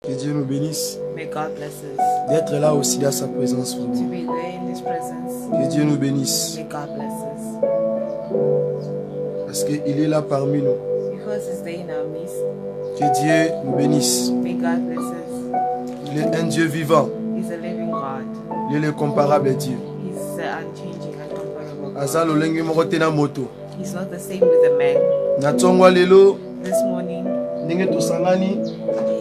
Que Dieu nous bénisse. May God bless us. D'être là aussi dans sa présence. To be there in His presence. Que Dieu nous bénisse. May God bless us. Parce qu'il est là parmi nous. Because He's there in our midst. Que Dieu nous bénisse. May God bless us. Il est un Dieu vivant. He's a living God. Il est l'incomparable Dieu. He's the unchanging, incomparable God. Aza lolenge moko te na moto. He's not the same with a man. Na tongo lelo This morning, ndenge tosangani,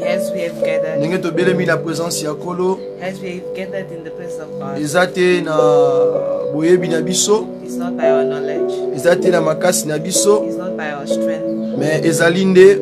as we have gathered, ndenge tobelemi na présence ya Kolo, as we have gathered in the presence of God, eza te na boyebi na biso, it's not by our knowledge, eza te na makasi na biso, it's not by our strength, mais ezali nde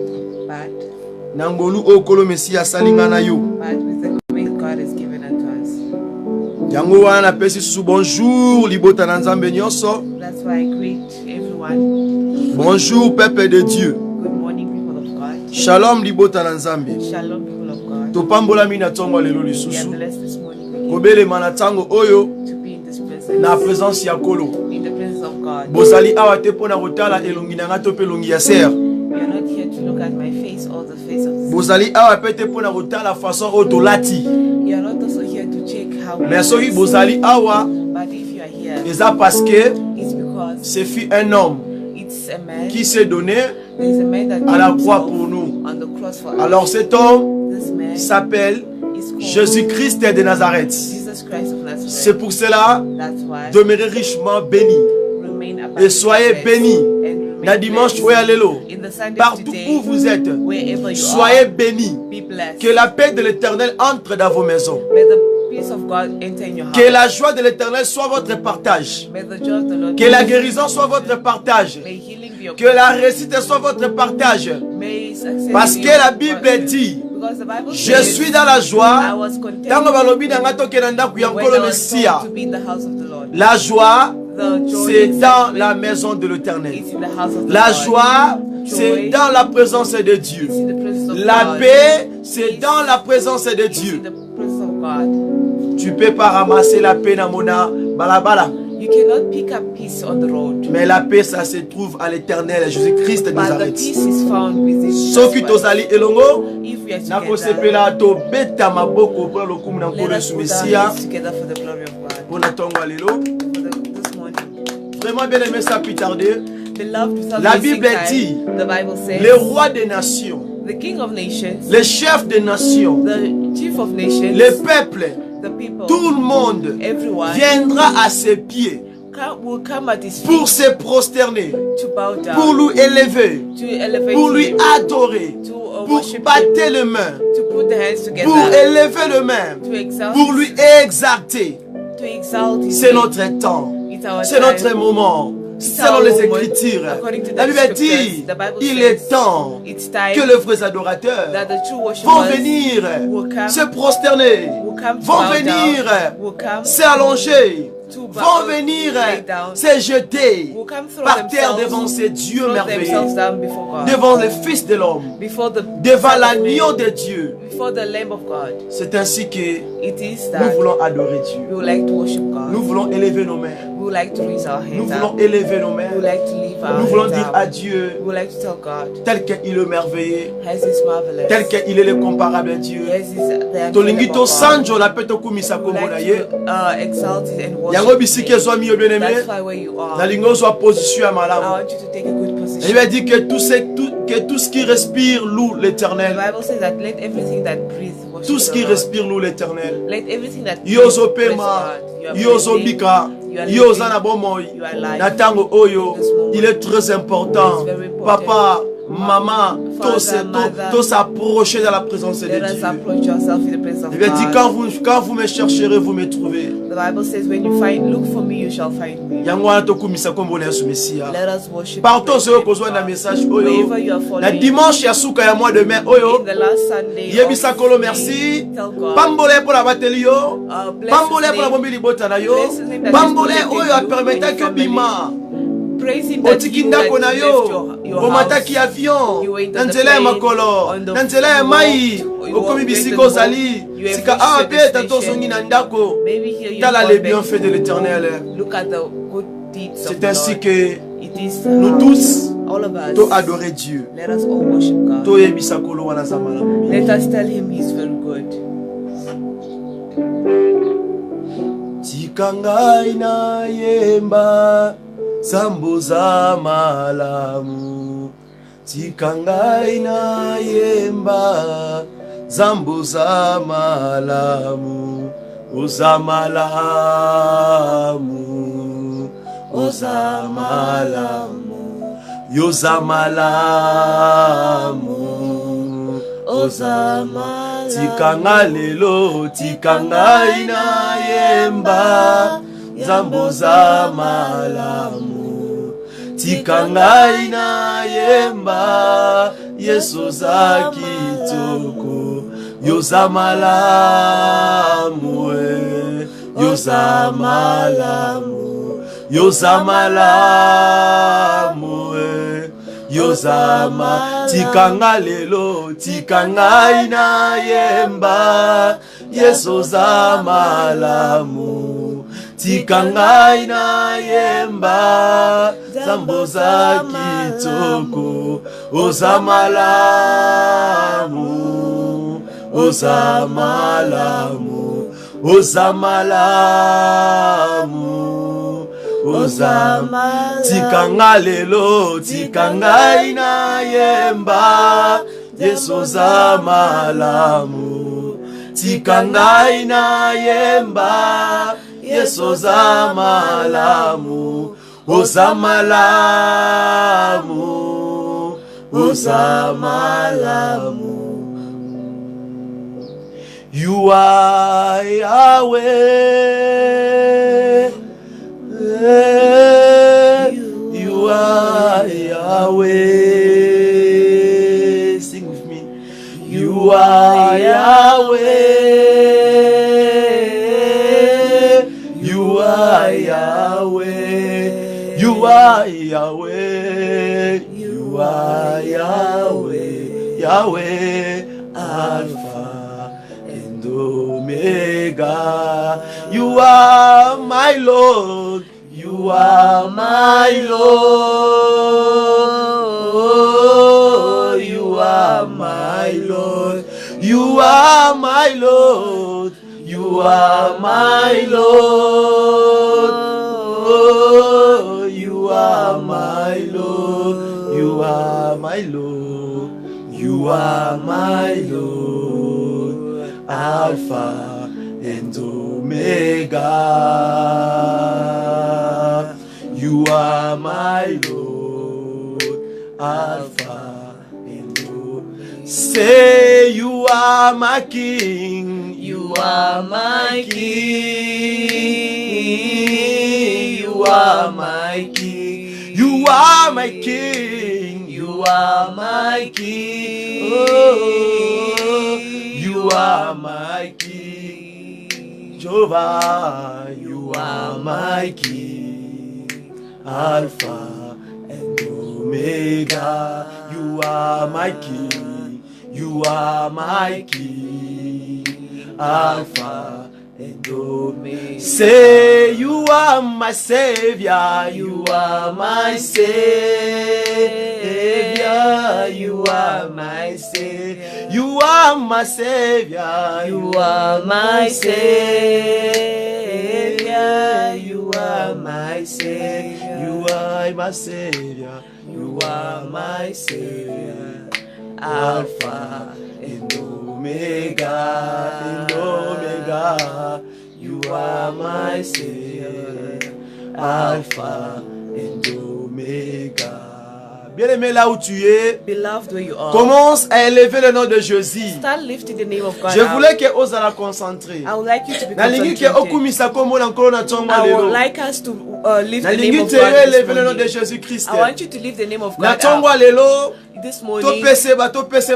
but na ngolu oyo Kolo Mesi asali nga na yo. with the grace God has given unto us. Yango wana napesi susu bonjour libota na Nzambe nyonso. That's why I greet everyone. Bonjour peuple de Dieu. Good morning, people of God. Shalom libota na Nzambe. Shalom, people of God. Topambolami na tongo lelo We are lisusu. blessed this morning Kobelema na tango oyo to be in this presence, na présence ya Kolo. in the presence of God. Bozali awa te pona kotala elongi na nga to pe elongi ya ser. We are not here to look at my face or the face of the Bozali awa pe te pona kotala façon oyo tolati. We are not also here to check how we Mais soki dress. bozali awa But if you are here, eza parce que it's because ce fut un homme it's a man. qui s'est donné There's a man that à la gave croix himself pour nous. on the cross for us. Alors cet homme This man s'appelle is called Jésus-Christ de Nazareth. Jesus Christ of Nazareth. C'est pour cela, That's why demeurez richement bénis remain et soyez bénis. and Na remain dimanche blessed. oya lelo, In the Sunday partout today, où vous êtes, wherever you soyez are, bénis. be blessed. Que la paix de l'Éternel entre dans vos maisons. May the peace of God enter in your heart. Que la joie de l'Éternel soit votre partage. May the joy of the Lord Que la guérison soit votre partage. may healing be your Que la réussite soit votre partage. may success Parce be que your la Bible portion. dit, Because the Bible je says, suis dans la I joie. was content Tango balobi na nga tokenda ndaku ya when Nkolo I was Mesia. told to be in the house of the Lord. La joie, The joy c'est is dans la maison de l'Éternel. it's in the house of the La Lord. joie, c'est dans la présence de Dieu. It's in the presence of La God. paix, c'est dans la présence de It's in Dieu. the presence of God. Tu peux pas ramasser la paix na mona balabala. You cannot pick up peace on the road. Mais la paix, ça se trouve à l'Éternel, Jésus-Christ de But the Nazareth. peace is found within Soki Jesus tozali Christ. elongo, If we are na together, kosepela to beta maboko pour le kumu na let Nkolo us Yesu put our Mesia. hands together for the glory of God. Pour na tongo lelo. This morning. Vraiment bien aimé ça plus tarder. Beloved, without La wasting Bible time, dit, the Bible says, les rois des nations, the King of nations, les chefs des nations, the Chief of nations, les peuples, the people, tout le monde everyone viendra à ses pieds will come at His pour feet se prosterner, to bow down, pour lui élever, to elevate pour lui Him, adorer, to pour worship Him, battre les mains, to put the hands together, pour élever les mains, to exalt, pour lui exalter. to exalt His C'est name. notre temps, It's our c'est time. notre moment. Selon our les moment. Écritures, According to the la Bible scriptures, dit, the Bible il says, est temps It's time que les vrais adorateurs that the true vont worshipers venir will come, se prosterner, will come to vont bow venir down, will come s'allonger, to bow, vont venir lay down, se jeter will come throw par terre themselves, devant ces dieux throw merveilleux, themselves down before God, devant le Fils de l'homme, before the devant Son of l'agneau Man, de Dieu. before the Lamb of God. C'est ainsi que It is nous that voulons adorer Dieu. we would like to worship God. Nous voulons élever nos mains. We would like to raise our Nous hands voulons up. élever nos mains. We would like to leave our Nous voulons hands dire up. à Dieu, We would like to tell God, tel qu'il est merveilleux, as is marvelous, tel qu'il est le comparable Dieu. as is the Tolingi incredible to God. sanjo la peto kumisa We would kombo na like ye. to exalt it and Yango worship bisiki Him. ezwa mi yo bien aimé. That's why where you Na are, lingo soit position ya I malamu. want you to take a good Il position. va dire que tout ce qui respire loue The l'Éternel. Bible says that let everything that breathes worship Tout ce the qui Lord. respire loue l'Éternel. Let everything that Yozo breathes pema, praise God. You are yozo breathing, bika, you are yoza living, na bomoi. you are alive. Na tango oyo, In this moment, il est très important. it's very important. Papa, maman, Father, mother, tous s'approcher dans la présence de let us Dieu. approach ourselves in the presence of Il va dire God. quand vous me chercherez, vous me trouverez. The Bible says, when you look for me, you shall find me. Yango wana tokumisa kombo na Yesu Mesia. Let us worship Partout the ceux qui great ont un God. message oyo. Wherever you are Na following, dimanche ya suka ya mois de mai oyo. in the last Sunday, Yebisa of kolo May, merci. tell God, Pambole pour la bateli yo. bless Pambole His pour la name, bombi libota na yo. bless His name that Pambole He's protecting oyo a you permettre and que your family. bima. Praise Him that Otiki you ndako na left yo. your Omataki house. avion. You were into Na the nzela ya plane, makolo. on the Na nzela ya mai. you Okomi walked bisiko into the zali. You have Sika reached awa your pe tato destination. songi na ndako. Maybe here you Tala have les gone back bienfaits de to l'Éternel. look at the good deeds of C'est the ainsi Lord. que It is nous tous all of us. to adorer Dieu. Let us all worship God. To yebisa kolo wana za malamu. Let us tell Him He's very tika ngai na yemba zambo za malamu, tika ngai na yemba zambo za malamu, oza malamu, oza malamu, yoza malamu, oza malamu. Tika ngai lelo, tika ngai na yemba zambo za malamu, tika ngai na yemba Yesu za kitoko, yoza malamu, yoza malamu, yoza malamu, yoza malamu. Tika ngai lelo, tika ngai na yemba Yesu za malamu, tika ngai na yemba zambo za kitoko, oza malamu, oza malamu, oza malamu, oza malamu. Tika ngai lelo, tika ngai na yemba Yesu za malamu, tika ngai na yemba Yesu za malamu, oza malamu, oza malamu. You are Yahweh, you are Yahweh. Sing with me. You are Yahweh, you are Yahweh, you are Yahweh, you are Yahweh, Yahweh, Alpha and Omega. You are my Lord, you are my Lord, you are my Lord, you are my Lord, you are my Lord, you are my Lord, you are my Lord, you are my Lord, Alpha and Omega. You are my Lord, Alpha and Omega. Say you are my King, You are my King, you are my King, you are my King, you are my King, oh, you are my King, Jehovah, you are my King, Alpha and Omega. You are my King, you are my King, Alpha and Omega. Say you are my Savior, you are my Savior, you are my Savior, you are my Savior, you are my Savior, you are my Savior, you are my Savior, you are my Savior, Alpha and Omega, and Omega. You are my Savior, Alpha and Omega. Bien-aimé, là où tu es, beloved, where you are, commence à élever le nom de Jésus. start lifting the name of God. Je voulais que ose la concentrer. I would like you to be Na lingi ke concentrated. okumisa kombo na nkolo na tongo I would lelo. like us to lift Na the name lingi of te God this élever le nom de morning. Jésus-Christ. I want you to lift the name of Na God tongo up. lelo, This morning. to pese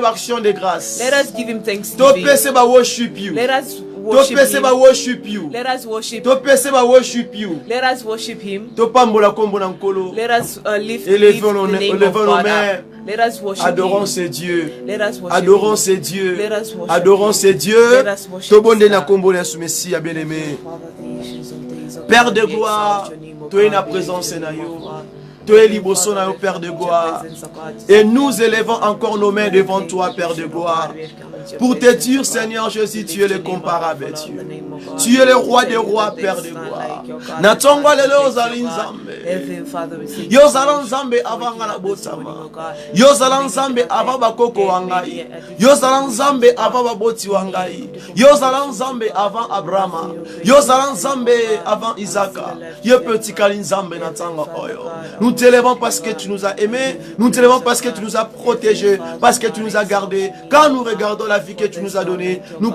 ba action de grâce. Let us give him thanks. To pese ba worship you. Let us To worship pese ba him. worship you. Let us worship. To pese ba worship you. Let us worship him. To pambola kombo na nkolo. Let us lift Élevons the name of nos God mains. up. Let us worship Adorons him. ces dieux. Let us worship Adorons him. ces dieux. Let us worship Adorons him. ces dieux. Let us worship To bonde his na God. kombo na Messie bien-aimé. Father, the ancients of days of Père God, de we gloire, exalt your name, O toi es God, la we présence lift your na name, yo. O God. Toi es Father, liboso na yo, we Père de come into gloire. your presence, O God. Et nous élevons encore nos mains devant toi, Père de gloire. Pour te dire, Seigneur Jésus, tu es le comparable Dieu. Tu es le roi des rois, Père de gloire. Natongwa lelo ozali nzambe. Yo zala nzambe avant nga na botama. Yo zala nzambe avant bakoko wangai. Yo zala nzambe avant baboti wangai. Yo zala nzambe avant Abraham. Yo zala nzambe avant Isaac. Yo petit kali nzambe na tanga oyo. Nous t'élevons parce que tu nous as aimés. Nous t'élevons parce que tu nous as protégés. Parce que tu nous as gardés. Quand nous regardons la vie que tu nous as donnée, nous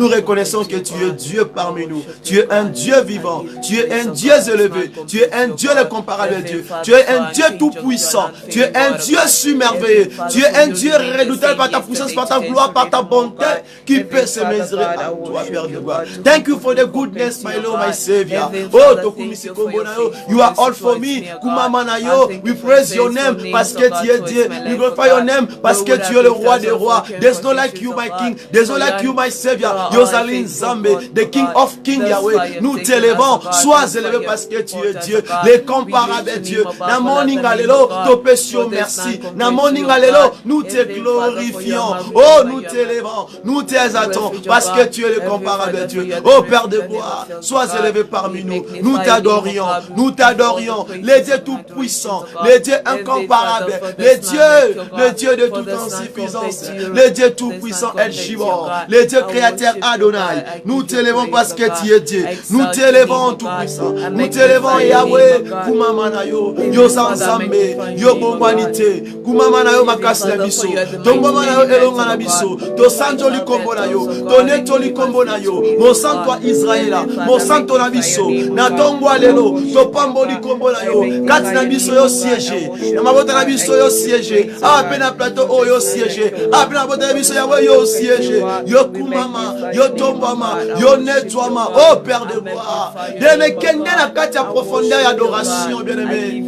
reconnaissons que tu es Dieu parmi nous. Tu es un Dieu vivant. Tu es un Dieu élevé. Tu es un Dieu incomparable Dieu. Tu es un Dieu tout puissant. Tu es un Dieu merveilleux. Tu es un Dieu redoutable par ta puissance, par ta gloire, par ta bonté, qui peut se mesurer à toi, Père de gloire. Thank you for the goodness, my Lord, my Savior. Oh, Tokumisi Kombonayo, you are all for me. Kumamanayo, we praise your name parce que tu es Dieu. We glorify your name parce que tu es le roi des rois. There's no like you, my King. There's no like you, my Savior. Yosalin Zambe, the King of King Yahweh. Nous t'élevons. Sois élevé parce que tu es Dieu. Les comparables Dieu. Na morning alelo, topesio merci. Na morning alelo, nous te glorifions. Oh, nous t'élevons. Nous t'exaltons parce que tu es le comparable Dieu. Oh, Père de gloire, sois élevé parmi nous. Nous t'adorions. Nous t'adorions. Les dieux tout puissants. Les dieux incomparables. Les dieux de toute insuffisance. Les dieux tout puissants El Shibor. Les dieux créateurs Adonai. Nous t'élevons parce que tu es Dieu. Nous t'élevons tout puissant. Nous t'élevons Yahweh. Kumamanayo. Yo Sanzambe. Yo Bombanite. Kumamanayo Makasla Biso. Tombamanayo Elongana Biso. To Santo Likombonayo. To Neto Likombonayo. Mon Santo Israël. Mon Santo Nabiso. Natongwa Lelo. To Pambo Likombonayo. Kat Nabiso yo siégé. Namabota Nabiso yo siégé. Apena plateau oh yo siégé. Apena bota Nabiso yo siégé. Yo Kumama. Yo Tombama. Yo Netwama. Oh Père de gloire. Bien-aimé, kende na kati ya profondeur d'adoration, bien-aimé.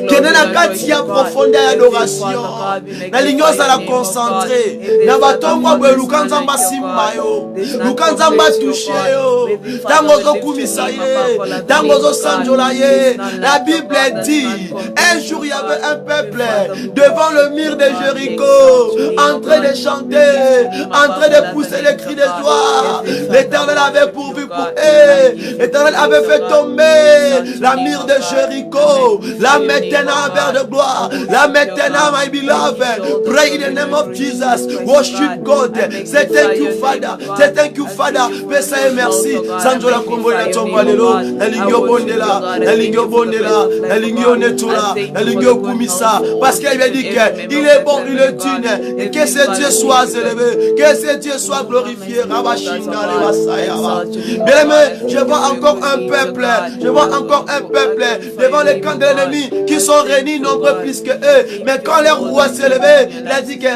Kende na kati ya profondeur d'adoration. Na lingosa la concentré. Na batongo bwe lukanzamba simba yo. Lukanzamba touché yo. Tango zo kumisa ye. Tango zo sanjola ye. La Bible dit, un jour il y avait un peuple devant le mur de Jéricho, en train de chanter, en train de pousser les cris de joie. L'Éternel avait pourvu pour eux. L'Éternel avait fait tomber la mur de Jéricho. La maintenant, Père de gloire. La maintenant, my beloved. Pray in the name of Jesus. Worship God. Say thank you, Father. Say thank you, Father. Pesa merci. Sanjola kombo na tomba lelo. Elingyo bondela. Elingyo bondela. Elingyo netura. Elingyo kumisa. Parce qu'il a dit qu'il est bon, il est digne. Et que ce Dieu soit élevé. Que ce Dieu soit glorifié. Rabashinda le Masaya. Bien aimé, je vois encore un peuple. Je vois encore un peuple devant les camps de l'ennemi qui sont réunis nombreux plus que eux. Mais quand le roi s'est levé, il a dit qu'il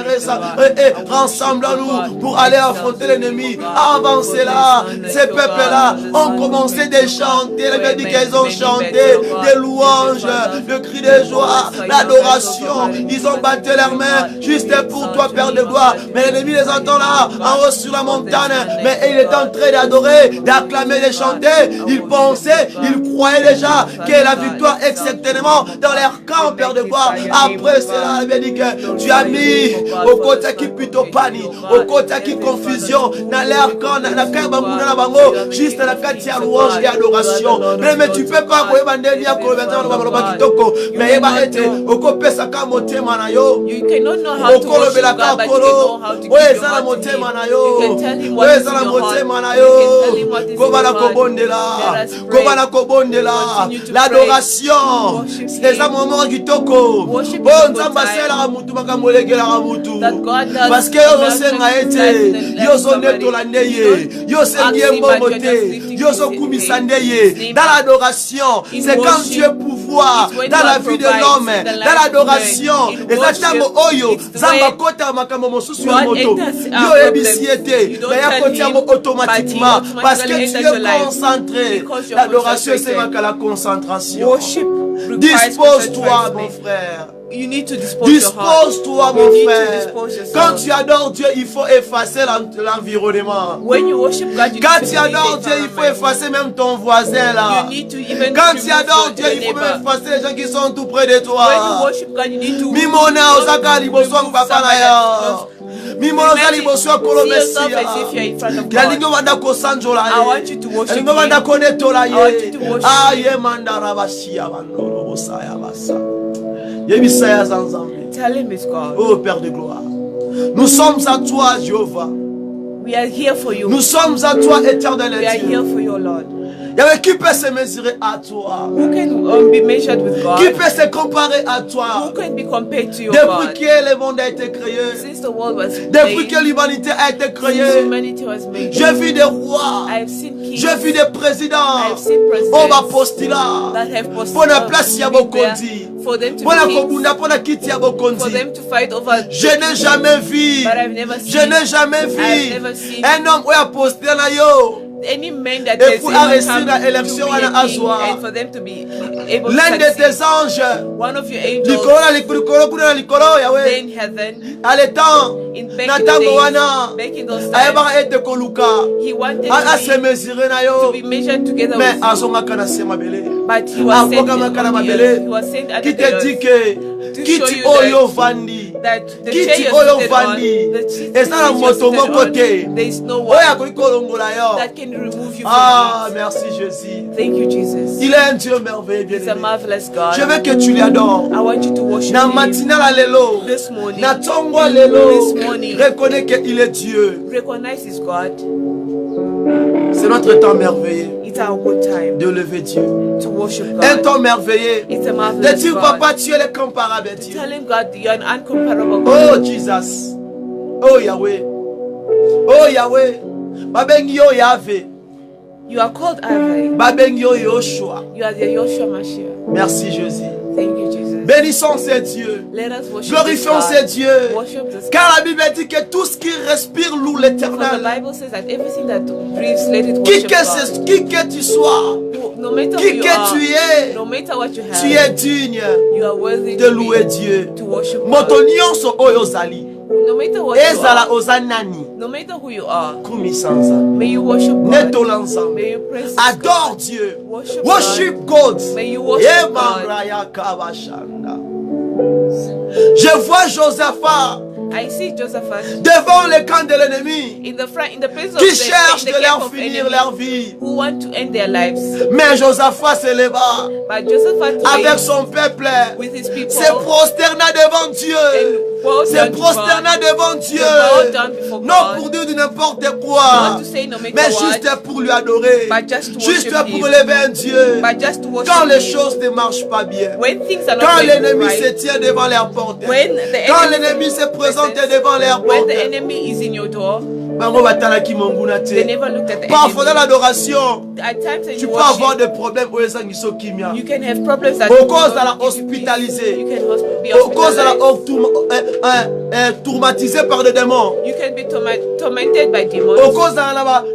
rassemblons-nous pour aller affronter l'ennemi. Avancez là. Ces peuples-là ont commencé de chanter. Il a dit qu'ils ont chanté des louanges, des cris de joie, l'adoration. Ils ont battu leurs mains juste pour toi, Père de gloire. Mais l'ennemi les entend là, en haut sur la montagne. Mais il est en train d'adorer, d'acclamer, de chanter. Ils pensaient, ils croyaient déjà que la victoire est certainement dans leur camp, Père de gloire. Après cela, il a dit que tu as mis au côté qui plutôt panique, au côté qui confusion, dans leur camp, dans la camp bambuna na bango, juste dans la quartier louange et adoration. Mais tu peux pas quoi bandeli ya ko betana ba ba kitoko, mais eba ete okopesa ka motema na yo. You cannot know how to worship God, but you know how to give your heart to Him. You can tell Him what is in your heart. You can tell Him what is in your heart. Kobana kobondela. L'adoration, c'est un moment kitoko. Oh nzamba sela ka mutu makamolekela ka mutu. Parce que yo senga ete, yo soneto la neye, yo sengie momote, yo so kumisa neye. Dans l'adoration, c'est quand tu es pouvoir dans la vie de l'homme, dans l'adoration, et ça tamo oyo, zamba kota makambo mosusu ya moto. Yo ebisiete, mais ya kotiamo automatiquement parce que tu es concentré. L'adoration c'est la concentration. Dispose-toi mon frère. You need to Dispose-toi mon frère. Quand tu adores Dieu, il faut effacer l'environnement. Quand tu adores Dieu, il faut effacer même ton voisin là. Quand tu adores Dieu, il faut même effacer les gens qui sont tout près de toi. Mimona osaka liboso papa na ya. Mimolozali boswa kolo See yourself Messia. as if you're in front of Yalingo God. wanda kosanjola I want you to worship Yalingo wanda Him. konetola I want you to worship Aye mandara bashia bandoro bosaya basa. Yebisaya zanzambe. Tell Him it's God. Oh Père de gloire. Nous sommes à toi, Jéhovah. We are here for you. Nous sommes à toi, éternel We are Dieu. here for your Lord. Qui peut se mesurer à toi? Who can be measured with Qui God? peut se comparer à Who toi? can be compared to your Depuis God? que le monde a été créé, Since the world was depuis made, que l'humanité a été since créée, humanity was made, j'ai vu des rois, I have seen kings j'ai vu des présidents, I have seen on va presidents postulat, that have pour la place ya been there bokondi, for them to pour la be kings, kobunda, pour la kiti ya for bokondi. them to fight over. Je n'ai jamais vu, But I've never je seen, n'ai jamais I've vu never seen un homme où a postulé na yo. any man that Et has pour ever arrêter come la to élection be à la a king Azwa. and for them to be able to L'un de succeed. tes anges, One of your angels likolo kuna likolo Yahweh, then heaven à l'étang, in back in na the tango days, wana, back in those times, ayeba ete koluka, he wanted a se to mesurer na be yo, measured together mais with you. azongaka na sema bele. But he was sent Akokamaka na on the earth. He mabele, was sent under qui the te dit earth que, to qui show ti you oyo vandi, that the qui chair ti you're oyo seated on, vandi, the seat et ça na which you're moto seated moko on, te, there is no oya one koki kolongola yo. that can remove you Ah, from it. merci Jésus. Thank you, Jesus. Il est un Dieu merveilleux, He's a bien-aimé. marvelous God. Je veux que tu l'adores. I want you to worship Na Him matinala lelo, this morning. na tongo lelo, This morning. reconnais qu'il est Dieu. Recognize His God. C'est notre temps merveilleux It's our good time de lever Dieu. to worship Un God. temps merveilleux It's a de marvelous dire, God. papa, tu es le comparable à Dieu. Tell Him, God, you're an uncomparable God. Oh Jesus. Oh Yahweh. Oh Yahweh. Babengi yo Yahweh. You are called Ave. Babengi yo Yoshua. You are the Yoshua Mashiach. Merci Jésus. Thank you, Jesus. Bénissons ces dieux. Let us worship this Glorifions ces God. dieux. Worship this Car la Bible dit que tout ce qui respire loue For the l'éternel. Bible says that everything that breathes, let it Qui worship God. que tu sois, No matter who qui you que are, tu es, no matter what you have, tu es digne you are worthy de louer Dieu. to worship Moto God. nyonso oyo ozali, No matter what you ezala are, oza nani, no matter who you are, kumisanza, may you worship God. netola nzambe. May you praise Adore God. Dieu. Worship Worship God. May you worship Emangraya kabashanda. Je vois Josaphat I see Josaphat devant le camp de l'ennemi in the front, in the place of qui the, cherche in the de camp leur of finir enemy leur vie. who want to end their lives. Mais Josaphat se leva But Josaphat avec went son peuple, with his people se prosterna devant Dieu. and bowed Se down to prosterna God. devant Dieu. They bowed down before Non God. pour dire du n'importe quoi, Not to say no matter mais what, juste pour lui adorer. but just to Juste worship pour Him. lever un Dieu. But just to worship Quand les Him. choses ne marchent pas bien. When things are not Quand going l'ennemi se right, tient devant leur porte. when the Quand enemy l'ennemi se présente presents, devant leur when porte. the enemy is in your door, Bango batalaki monguna te. they never looked at the Parfois dans enemy. l'adoration, At times when tu you peux avoir worship, des problèmes où les anguilles sont kimia. you can have problems that Au cause de la don't give you peace. hospitalisée. You can be Au cause de la hospitalized. tourmatisé par des démons. You can be tormented by demons. Au cause de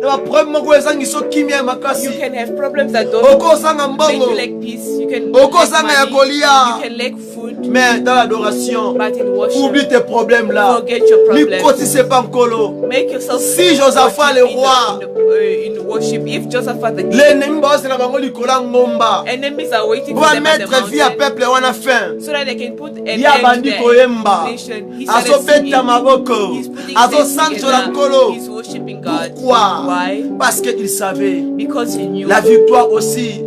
la problème moko les anguilles sont kimia makasi. You can have problems that Au don't cause de make mbongo. you lack peace. You can Au cause lack de ya money. kolia. You can lack food. Mais dans l'adoration, But in worship, oublie tes problèmes là. forget your problems. Mikotise pas nkolo. Make yourself Si Josaphat le roi, in worship. If Josaphat the king, l'ennemi va na bango likola ngomba. enemies are waiting for Va them at the mettre vie à mountain peuple wana fin. so that they can put an Ya end to bandi their koyemba. nation. He started Azobeta singing. maboko. He's putting Azo things sanchola together. nkolo. He's worshiping God. Pourquoi? Why? Parce qu'il savait Because he knew la victoire aussi.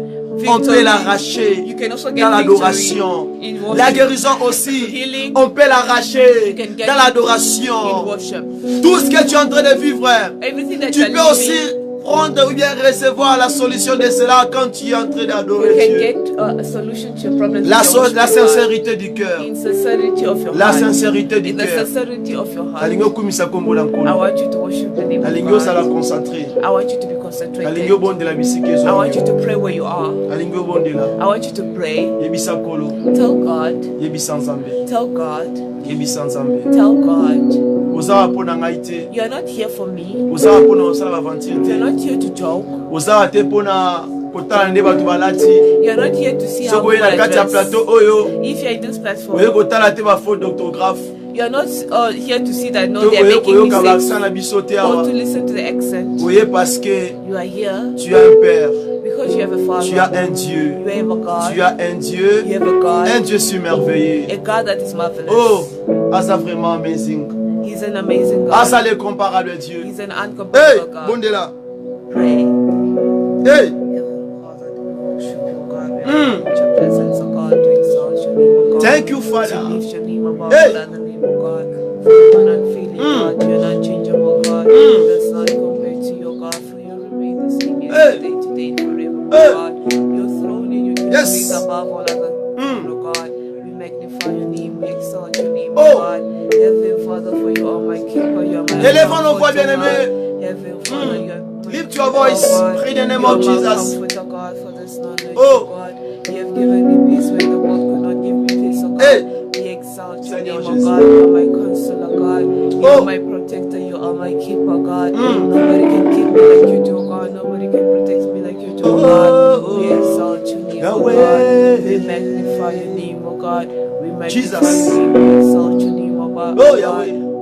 On peut victory. l'arracher You can also get dans victory l'adoration. in worship. La guérison aussi, Healing. on peut l'arracher You can get dans in l'adoration. worship. Tout ce que tu es en train de vivre, Everything that tu you're peux aussi living, prendre ou bien recevoir la solution de cela quand tu es en train you d'adorer can Dieu. get a solution to your problem. La sincérité du cœur. In sincerity of your La heart. sincérité du In the cœur. sincerity of your heart. Alingo kumisa kombo na I nkolo. want you to worship the name of Alingo sala God. concentré. I want you to be concentrated. Alingo bonde la bisiki I want you ezo. to pray where you are. Alingo bonde la. I want you to pray. Yebisa kolo. Tell God. Yebisa nzambe. Tell God. Yebisa nzambe. Tell God. Ozawa pona ngai te. You are not here for me. Ozawa pona osala aventure You are te. not here to joke. Ozawa te pona kotala nde bato balati. You are not here to see how Soko oye na people kati ya are plateau dressed. oyo. If you are in this Oye platform, kotala te ba faute d'orthographe. you are not here to see that no, To they are oye making koyoka mistakes baksa na biso te or awa. to listen to the accent. Oye parce que You are here tu as un père. because you have a Tu as father. un Dieu. You have a God. Tu as un Dieu. You have a God. Un Dieu si merveilleux. A God that is marvelous. Oh, Asa vraiment amazing. He's an amazing God. Ah, ça l'incomparable Dieu. He's an Hey, uncomparable God. Bondela. Pray. Hey. Thank you, Father. Hey. You're not changeable, God. There's none compared to your God, for you remain the same yesterday, today, and forever, God. Your throne and your kingdom is above all other, God. We magnify your name, we exalt your name, God. Heavenly Father, for you are my keeper, you are my Élevons nos voix, bien-aimés. Heavenly Father, you are Lift your voice. Pray the name of Jesus. God, for this knowledge, God. You have given me peace when the world could not give me peace, oh God. We exalt your name, oh God. You are my consoler, God. You are my protector. You are my keeper, God. Nobody can keep me like you do, God. Nobody can protect me like you do, God. We exalt your name, oh God. We magnify your name, oh God. We magnify your name. We exalt your name, oh God.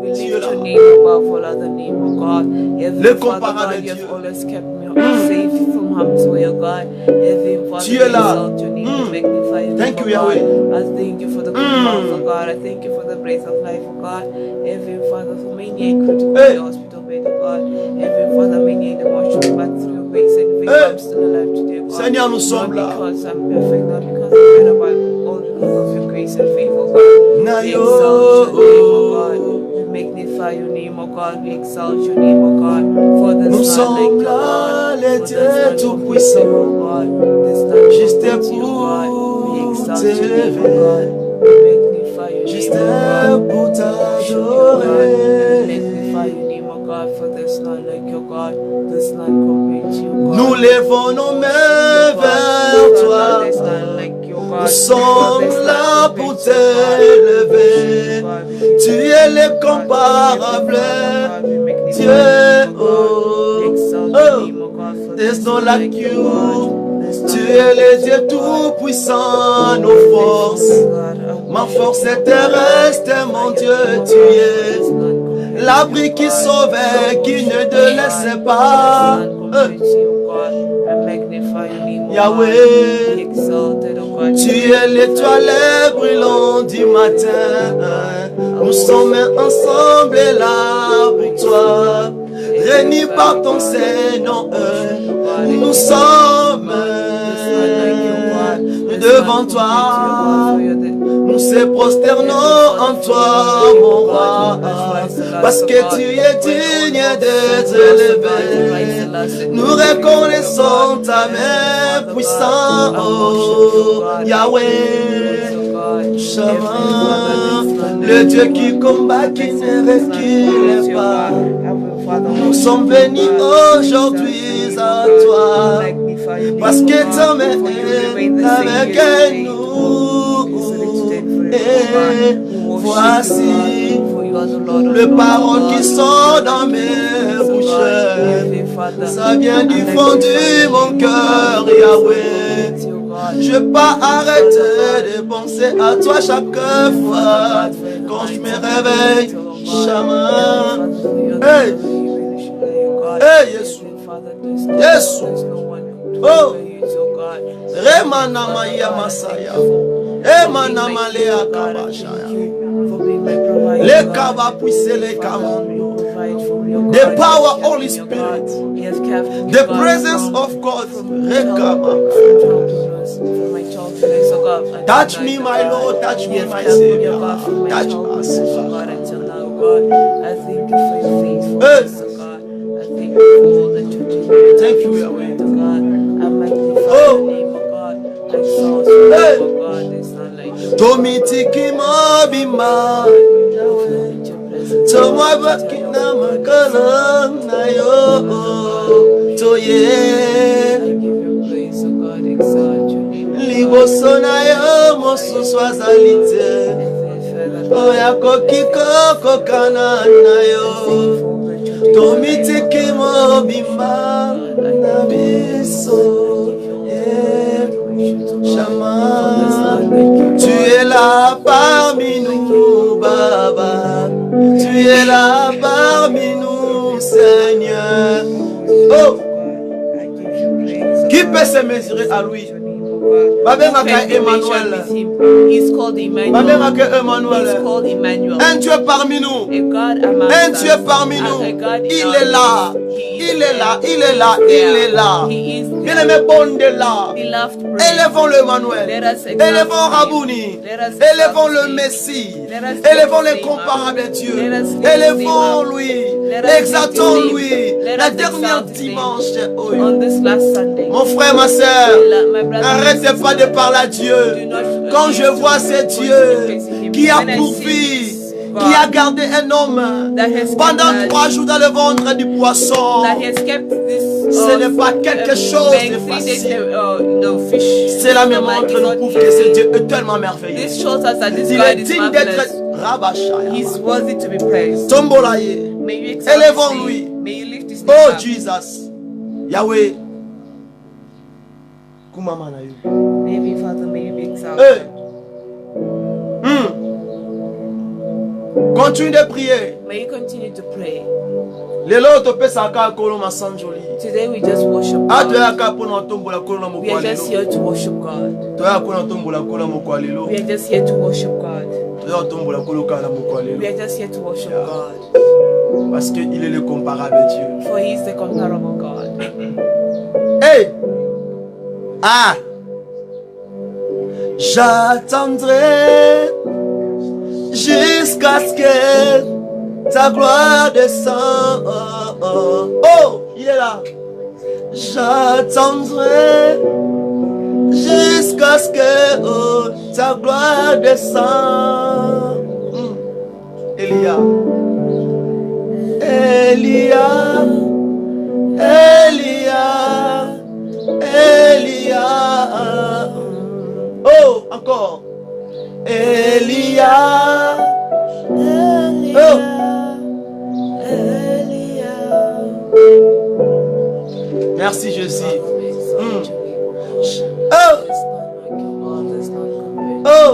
We lift your name above all other name, oh God. Heavenly Father, God, you have always kept me safe from harm's way, oh God. Heavenly Father, we exalt your name, we magnify your name, oh God. I thank you for the good health, oh God. I thank you for the breath of life, oh God. Heavenly Father, for many I critical in the hospital bed, oh God. Heavenly Father, many in the mortuary, but through your grace and favor, I'm still alive today, God. Seigneur, nous sommes là. Not because I'm perfect, not because I'm better, but all because of your grace and favor, God. We exalt your name, oh God. We magnify your name, oh God. We exalt your name, oh God. For there's Nous none like sommes you, là, God. les For dieux there's none tout-puissants. compared to you, God. There's none Juste compared to you, God. We pour exalt your name, oh t'élever. God. We magnify your Juste name, oh God. pour We worship you, God. t'adorer. We magnify your name, oh God. For there's none like you, God. There's none compared to you, God. Nous levons nos mains vers toi. There's none like you, God. Nous sommes là pour t'élever. Tu es l'incomparable Dieu. There's no like you. Tu es le Dieu tout-puissant, nos forces. Ma force est terrestre, mon Dieu, tu es l'abri qui sauvait, qui ne te laissait pas. Yahweh, tu es l'étoile brûlante du matin. Nous sommes ensemble là pour toi, réunis par ton Seigneur. Nous sommes devant toi. Nous se prosternons en toi, mon roi, parce que tu es digne d'être élevé. Nous reconnaissons ta main puissante, oh Yahweh, Shama, le Dieu qui combat, qui ne recule pas. Nous sommes venus aujourd'hui à toi, parce que ta main est avec nous. Et voici le parole qui sort dans mes bouches. Ça vient du fond de mon cœur, Yahweh. Je vais pas arrêter de penser à toi chaque fois quand je me réveille. Shama. Hey, hey, Yesu, Yesu. Oh, Remanama Yamasaya. Emanama Lea Kabashaya. Le Kaba puisse le Kamando. The power, Holy Spirit. The presence of God. Touch me, my Lord. Touch me, my Savior. Touch us. I thank you for your faithfulness, God. I thank you for all that you do. Thank you, Yahweh. I magnify your name, O God. I exalt you, O God. There's none like you. Tomitiki mabima. Tomwa bakina makala na yo. Toye. I give you praise, O God. Exalt your name. Liboso na yo mosu swazalite. Oya kokiko kokana na yo. Tomitiki mabima na biso. Shama, tu es là parmi nous, Baba. Tu es là parmi nous, Seigneur. Oh, qui peut se mesurer à lui? Babengaka Emmanuel. He's called Emmanuel. He's called Emmanuel. Un Dieu parmi nous. A God amongst Un Dieu parmi nous. Il est là. Il est là. Il est là. Il est là. Bien-aimé, bon de là. Élevons le Emmanuel. Élevons Rabouni. Élevons le Messie. Élevons l'incomparable Dieu. Élevons lui. Exaltons lui. La dernière dimanche. Mon frère, ma soeur, n'arrêtez pas de parler à Dieu. Quand je vois ce Dieu qui a pourvu, qui a gardé un homme pendant 3 jours dans le ventre du poisson, ce n'est pas quelque chose de facile. Cela me montre nous prouve que ce Dieu est tellement merveilleux. Il est digne d'être rabachaya. Tombolaye. Élevons-lui. Oh Jesus. Yahweh. Maybe Father, may you be exalted. Continue de prier. May you continue to pray. Today we just worship God. We are just here to worship God. We are just here to worship God. We are just here to worship God. Parce qu'il est le comparable Dieu. For he is the comparable God. Hey! Ah! J'attendrai jusqu'à ce que ta gloire descende. Oh, il est là. J'attendrai jusqu'à ce que ta gloire descende. Elia. Elia. Elia. Elia. Oh, encore. Elia. Oh. Merci Jésus. Oh. Oh.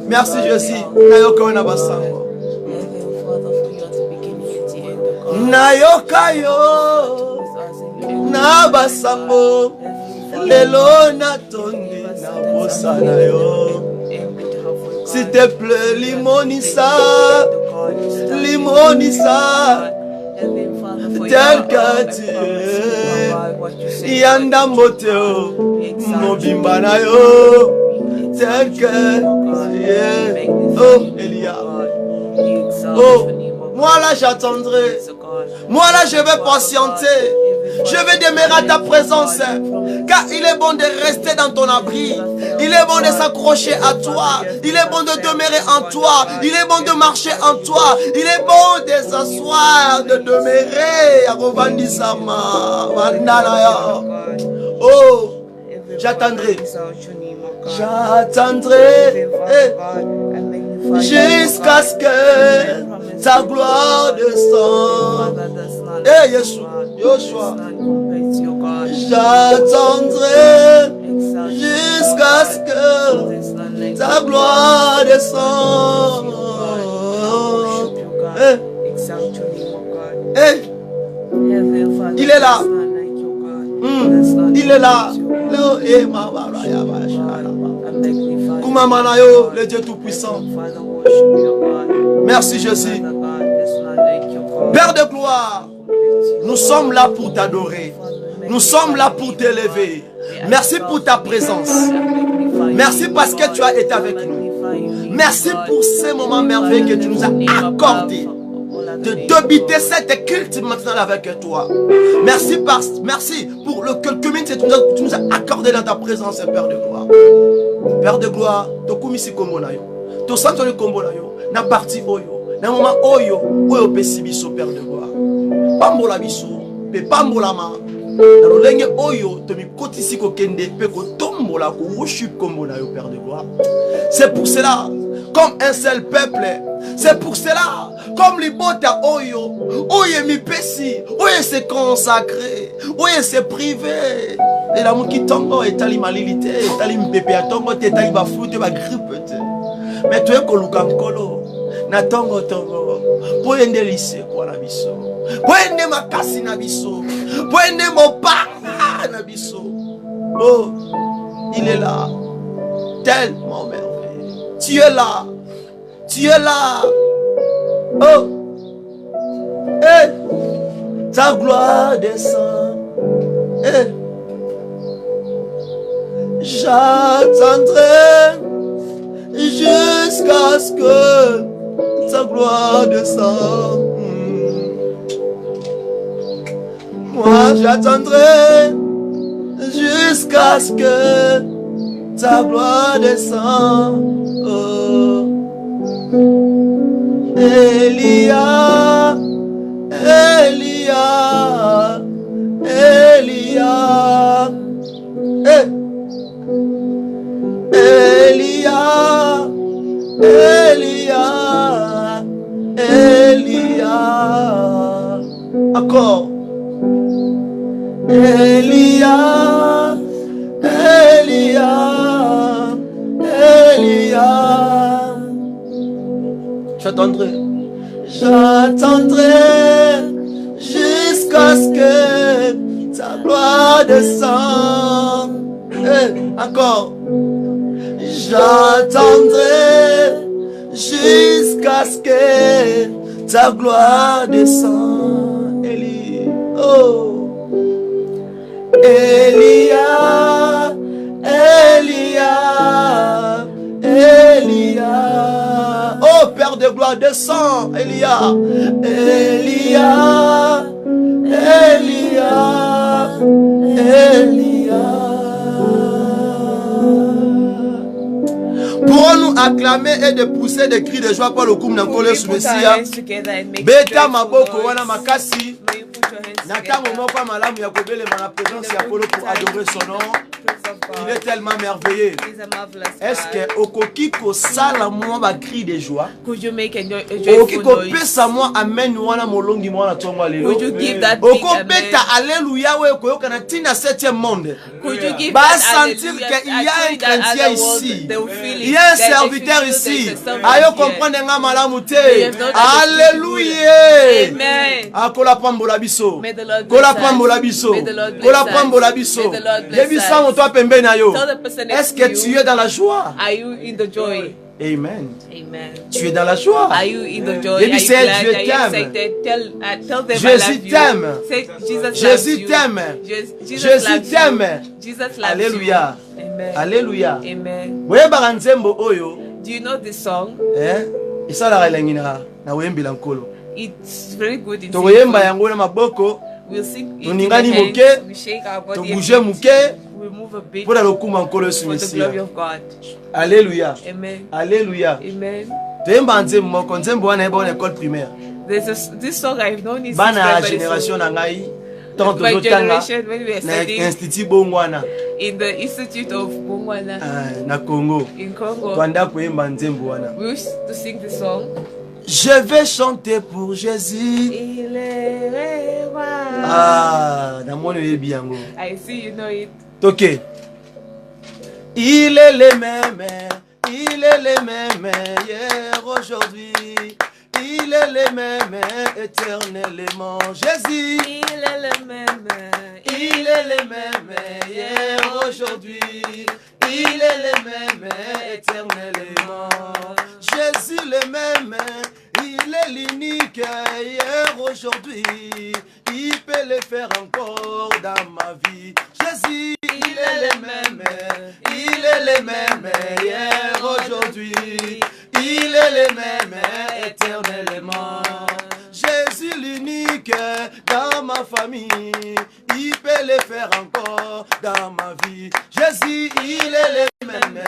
Merci Jésus. Nayoka na basango. Nayoka yo. Na basango. Lelo na tondi na bosana yo. S'il te plaît, limonisa, limonisa, tel que tu es, yanda moteo, mobimba na yo, tel que tu es. Oh, Elia. Oh, moi là j'attendrai. Moi là je vais patienter. Je vais demeurer à ta présence, car il est bon de rester dans ton abri. Il est bon de s'accrocher à toi. Il est bon de demeurer en toi. Il est bon de marcher en toi. Il est bon de s'asseoir, de demeurer. Oh, j'attendrai. J'attendrai jusqu'à ce que ta gloire descende. Eh, Yeshua, j'attendrai jusqu'à ce que ta gloire descende. Il est là. Il est là. Kumamanayo, le Dieu Tout-Puissant. Merci Jésus. Père de gloire, nous sommes là pour t'adorer. Nous sommes là pour t'élever. Merci pour ta présence. Merci parce que tu as été avec nous. Merci pour ces moments merveilleux que tu nous as accordés. De débiter cette culte maintenant avec toi. Merci pour le quelques minutes que tu nous as accordé dans ta présence, Père de gloire. Père de gloire, tokumisi kombo na yo. To santo le kombo na yo. Na parti oyo. Na moment oyo, oyo pesi biso, Père de gloire. Pambola biso, pe pambola ma. Na lolenge oyo to mi kotisi ko kende pe ko tombola ko worship kombo na yo, Père de gloire. C'est pour cela, comme un seul peuple. C'est pour cela, comme l'ibota oyo, oye mi pesi, oye se consacré, oye se privé. Et la mouki tongo et tali malilité, tali mbebe a tongo te tali ba flute ba grippe te. Mais tu es koluka mkolo, na tongo tongo, po yende lise kwa na biso, po yende makasi na biso, po yende mopa na Nabiso. Oh, il est là. Tellement merveilleux. Tu es là. Tu es là. Oh. Eh. Ta gloire descend. Eh. J'attendrai jusqu'à ce que ta gloire descende. Moi j'attendrai jusqu'à ce que ta gloire descende. Oh. Elia, Elia, Elia, eh. Elia, Elia, Elia. Encore. Elia, Elia, Elia. J'attendrai. J'attendrai jusqu'à ce que ta gloire descende. Eh, encore. J'attendrai jusqu'à ce que ta gloire descende. Élie, oh. Elia, Elia, Elia. Oh, Père de gloire, descends, Elia. Elia, Elia, Elia. Pourrons-nous acclamer et de pousser des cris de joie pour le coup n'enkole sous Messia. Beta maboko wana makasi. Natango moko malamu ya kobele na présence ya Polo pour adorer son nom. Il est tellement merveilleux. Est-ce que okoki ko sala moi ba cri de joie? Could you make a joyful noise? Pesa moi amen wana molongi mwana tongo lelo. Could you give that big amen? Okobeta alléluia we koyoka na tina 7e monde. Could you give Ba that sentir hallelujah? qu'il y a un chrétien ici. Il y a un serviteur ici. Ayo comprendre nga malamu te. Alléluia. Amen. Akola pambola biso. May the Lord Kola bless us. pambola biso. May the Lord bless Kola us. pambola biso. May the Lord bless Yebisa us. mon toi pembe na yo. Tell the person next Est-ce to que you, tu es dans la joie? are you in the joy? Amen. Amen. Tu es dans la joie. Are you in the joy? Baby Are you said, glad? "Je Are you t'aime." excited? Tell them I Jésus love you. t'aime. Say Jesus Jésus loves you. t'aime. Jesus Jésus loves t'aime. you. Jesus loves Alléluia. you. Amen. Alléluia. Amen. Oyebaka nzembo oyo. Do you know this song? Esalaka elengi na oyembela nkolo. It's very good in tokoyemba singing. yango na maboko. We'll sing it in the Toningani hands, moke. we shake our body, Tobouge muke. we move a bit Pour la lokuma nkolo yesu for the Mesia. glory of God. Alléluia. Amen. Alléluia. Amen. Toyemba nzembo moko nzembo wana yeba na école primaire. This song I've known it since Bana primary génération school. na ngai. Tant My tozotanga generation when we were na studying institut bongwana in the Institute of Bongwana na Congo. in Congo, Twanda koyemba nzembo wana. we used to sing the song. Je vais chanter pour Jésus. Il est roi. Ah, na moni oyebi yango. I see you know it. Ok. Il est le même, il est le même hier, aujourd'hui. Il est le même éternellement. Jésus. Il est le même. Il est le même hier, aujourd'hui. Il est le même éternellement. Jésus le même. Il est l'unique hier, aujourd'hui. Il peut le faire encore dans ma vie. Jésus, il est le même. Il est le même hier, aujourd'hui. Il est le même éternellement. Jésus l'unique dans ma famille. Il peut le faire encore dans ma vie. Jésus, il est le même.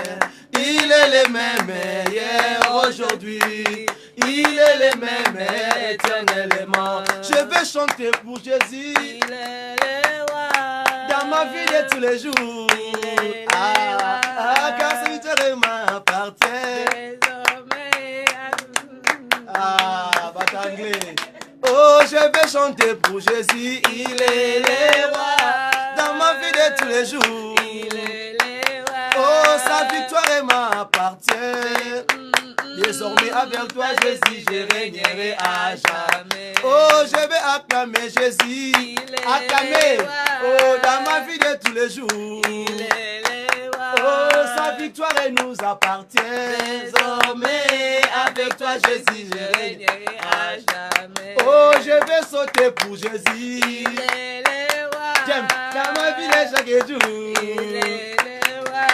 Il est le même hier, aujourd'hui. Il est le même éternellement. Je vais chanter pour Jésus. Il est le roi. Dans ma vie de tous les jours. Car ce victoire m'appartient. Anglais. Oh, je vais chanter pour Jésus. Il est le roi. Dans ma vie de tous les jours. Il est le roi. Oh, sa victoire m'appartient. Désormais avec toi Jésus, je régnerai à jamais. Oh, je vais acclamer Jésus. Acclamer. Oh, dans ma vie de tous les jours. Oh, sa victoire nous appartient. Désormais, avec toi, Jésus, je régnerai à jamais. Oh, je vais sauter pour Jésus. J'aime dans ma vie de chaque jour.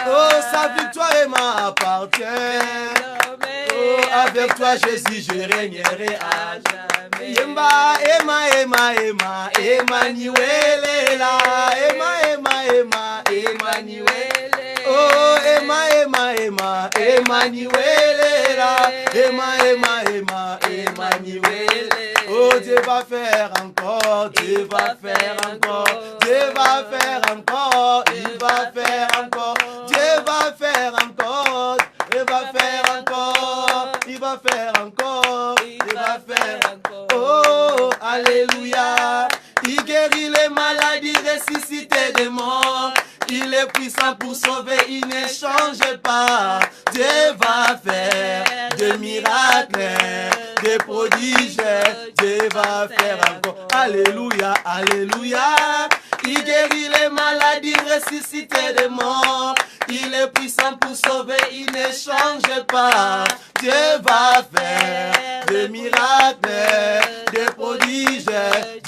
Oh, sa victoire m'appartient. Oh, avec toi, Jésus, je régnerai à jamais. Yemba, Emma, Emmanuel est là. Emma, Emmanuel. Oh, Emma, Emmanuel est là. Emma, Emmanuel. Oh, Dieu va faire encore, Dieu va faire encore, Dieu va faire encore, il va faire encore, Dieu va faire encore, il va faire encore, il va faire encore, il va faire encore. Oh, alléluia. Il guérit les maladies, ressuscite des morts. Il est puissant pour sauver, il ne change pas. Dieu va faire des miracles, des prodiges. Dieu va faire encore. Alléluia, alléluia. Il guérit les maladies, ressuscite des morts. Il est puissant pour sauver, il ne change pas. Dieu va faire des miracles, des prodiges.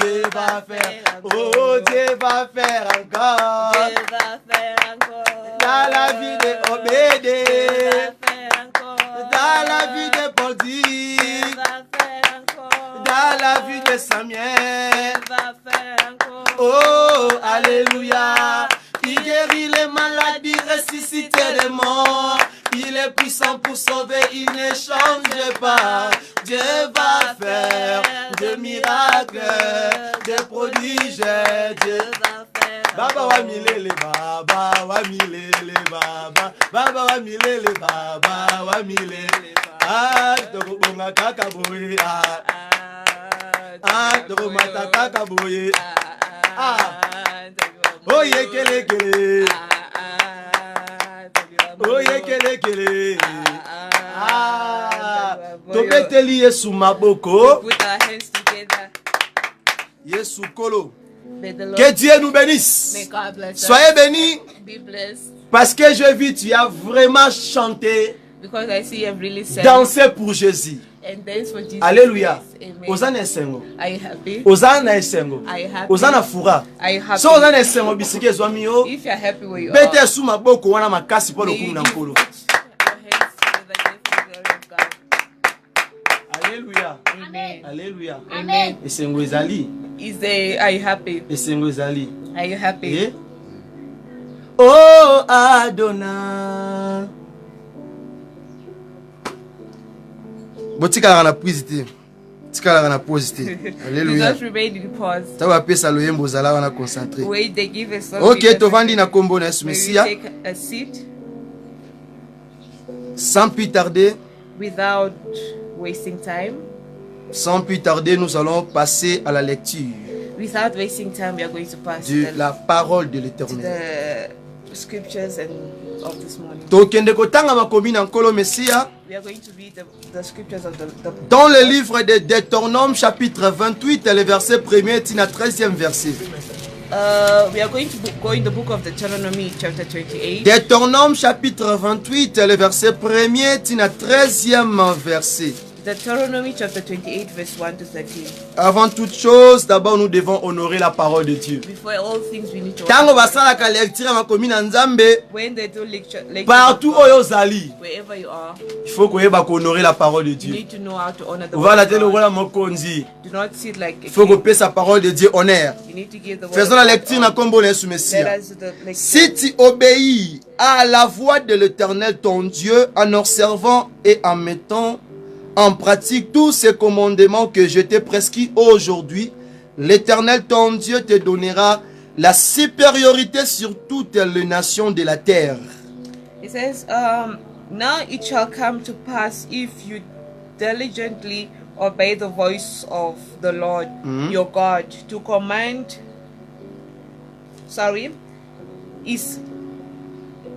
Dieu va faire. Oh, Dieu va faire encore. Dieu va faire encore. Dans la vie de Obédé. Dieu va faire encore. Dans la vie de Boldi. Dieu va faire encore. Dans la vie de Samuel. Dieu va faire encore. Oh, alléluia. Il guérit les maladies, ressuscite les morts. Il est puissant pour sauver, il ne change pas. Dieu va faire des miracles, des prodiges. Dieu va faire. Baba wa milele, Baba wa milele, Baba wa milele, Baba wa milele. Ah, toko bonga kaka boye. Ah, toko mata kaka boye. Ah. Oh ye kele kele. Oh ye kele kele. Ah. Tobeteli Yesu maboko. Put our hands together. Yesu kolo. May the Lord, Que Dieu nous bénisse. may God bless Soyez bénis us. Be blessed. parce que je vis tu as vraiment chanté, Because I see you have really said dansé pour Jésus. and dance for Jesus. Alléluia. Amen. Ozana esengo. Are you happy? Ozana esengo. Are you happy? Ozana fura. Are you happy? So ozana esengo bisike ezwami yo. If you're happy where you Bete are, su maboko wana makasi po may lokumu you na give nkolo. your hands together give the glory of God. Alléluia. Amen. Alléluia. Amen. Esengo ezali. Are you happy? Esengo ezali. Are you happy? Eh? Oh Adonai. Botika na prise te. Tika na pause te. Do Alléluia. not remain in pause. Tawa pesa loyembo zala wana concentré. Wait, they give a song. OK, tovandi na kombo na Yesu May we Mesia. take a seat Sans plus tarder, without wasting time. sans plus tarder, nous allons passer à la lecture Without wasting time, we are going to pass de to la parole de l'Éternel. the scriptures and of this morning. Tokende kotanga makomi na nkolo Mesia We are going to read the scriptures of the dans le livre de Deutéronome chapitre 28 et le verset 1er tina 13e verset. we are going to go in the book of Deuteronomy chapter 28. Deutéronome chapitre 28 et le verset 1er tina 13e verset. Deuteronomy chapter 28 verse 1 to 13. Avant toute chose, d'abord nous devons honorer la parole de Dieu. Before all things, we need to Tango basalaka lecture makomi na Nzambe when they do lecture partout oyo zali. wherever you are, Il faut koyeba ko honorer la parole de you Dieu. need to know how to honor the Voilà word telo of God. wala mokonzi. Do not sit like a Il faut king. qu'on paie sa parole de Dieu honneur. You need to give the word Faisons of la God lecture honor. na kombo na Yesu Let Mesia. us do the lecture. Si tu obéis à la voix de l'Éternel ton Dieu en observant et en mettant en pratique tous ces commandements que je t'ai prescrits aujourd'hui, l'Éternel ton Dieu te donnera la supériorité sur toutes les nations de la terre. It says, now it shall come to pass if you diligently obey the voice of the Lord your God to command.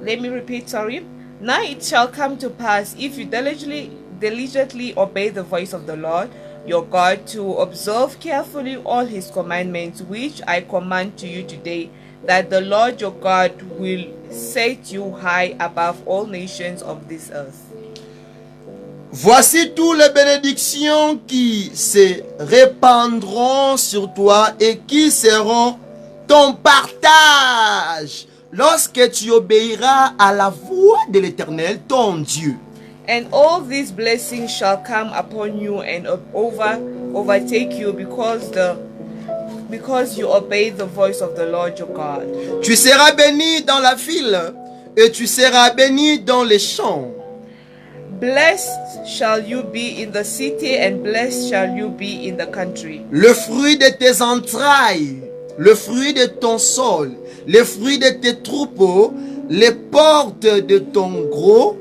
Let me repeat. Now it shall come to pass if you diligently obey the voice of the Lord your God, to observe carefully all his commandments, which I command to you today, that the Lord your God will set you high above all nations of this earth. Voici toutes les bénédictions qui se répandront sur toi et qui seront ton partage lorsque tu obéiras à la voix de l'Éternel, ton Dieu. And all these blessings shall come upon you and overtake you because you obey the voice of the Lord your God. Tu seras béni dans la ville et tu seras béni dans les champs. Blessed shall you be in the city, and blessed shall you be in the country. Le fruit de tes entrailles, le fruit de ton sol, les fruits de tes troupeaux, les portes de ton gros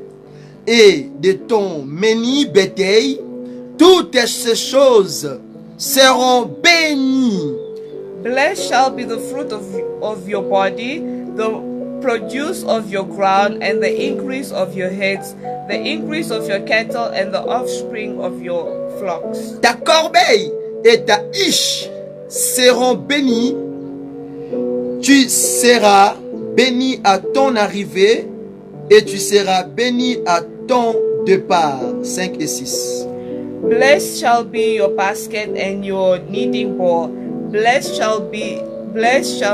et de ton menu bétail, toutes ces choses seront bénies. Blessed shall be the fruit of your body, the produce of your ground, and the increase of your heads, the increase of your cattle, and the offspring of your flocks. Ta corbeille et ta hiche seront bénies. Tu seras béni à ton arrivée et tu seras béni à ton départ. 5 et 6. Blessed shall be your basket and your kneading bowl. Blessed shall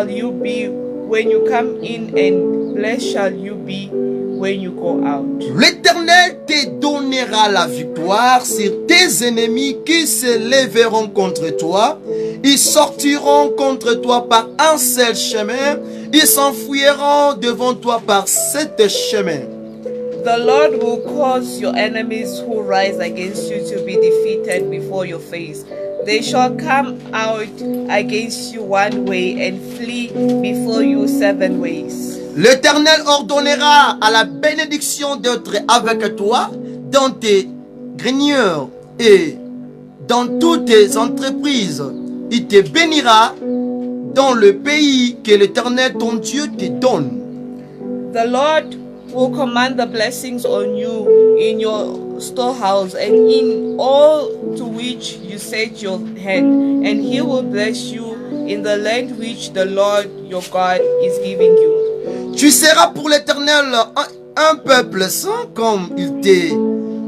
you be when you come in, and blessed shall you be when you go out. L'Éternel te donnera la victoire sur tes ennemis qui se lèveront contre toi. Ils sortiront contre toi par un seul chemin. Ils s'enfuiront devant toi par 7 chemins. The Lord will cause your enemies who rise against you to be defeated before your face. They shall come out against you one way and flee before you 7 ways. L'Éternel ordonnera à la bénédiction d'être avec toi dans tes greniers et dans toutes tes entreprises. Il te bénira dans le pays que l'Éternel ton Dieu te donne. The Lord will command the blessings on you in your storehouse and in all to which you set your hand, and he will bless you in the land which the Lord your God is giving you. Tu seras pour l'Éternel un peuple saint comme il te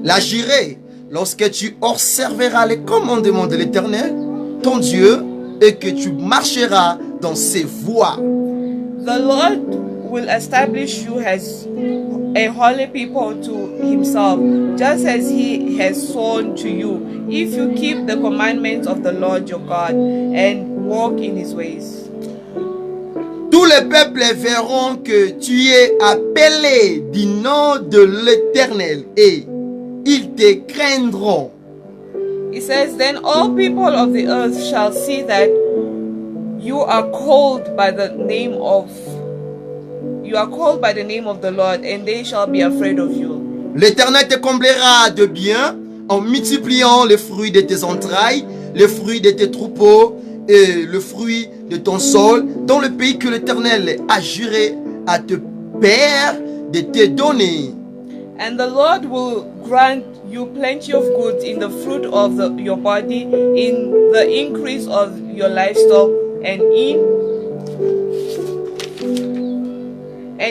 l'a juré lorsque tu observeras les commandements de l'Éternel, ton Dieu, et que tu marcheras dans ses voies. The Lord will establish you as a holy people to himself, just as he has sworn to you, if you keep the commandments of the Lord your God and walk in his ways. Tous les peuples verront que tu es appelé du nom de l'Éternel et ils te craindront. It says, then all people of the earth shall see that you are called by the name of the Lord, and they shall be afraid of you. L'Éternel te comblera de bien en multipliant les fruits de tes entrailles, les fruits de tes troupeaux et le fruit de ton sol dans le pays que l'Éternel a juré à tes pères de te donner. And the Lord will grant you plenty of goods in the fruit of your body, in the increase of your livestock, and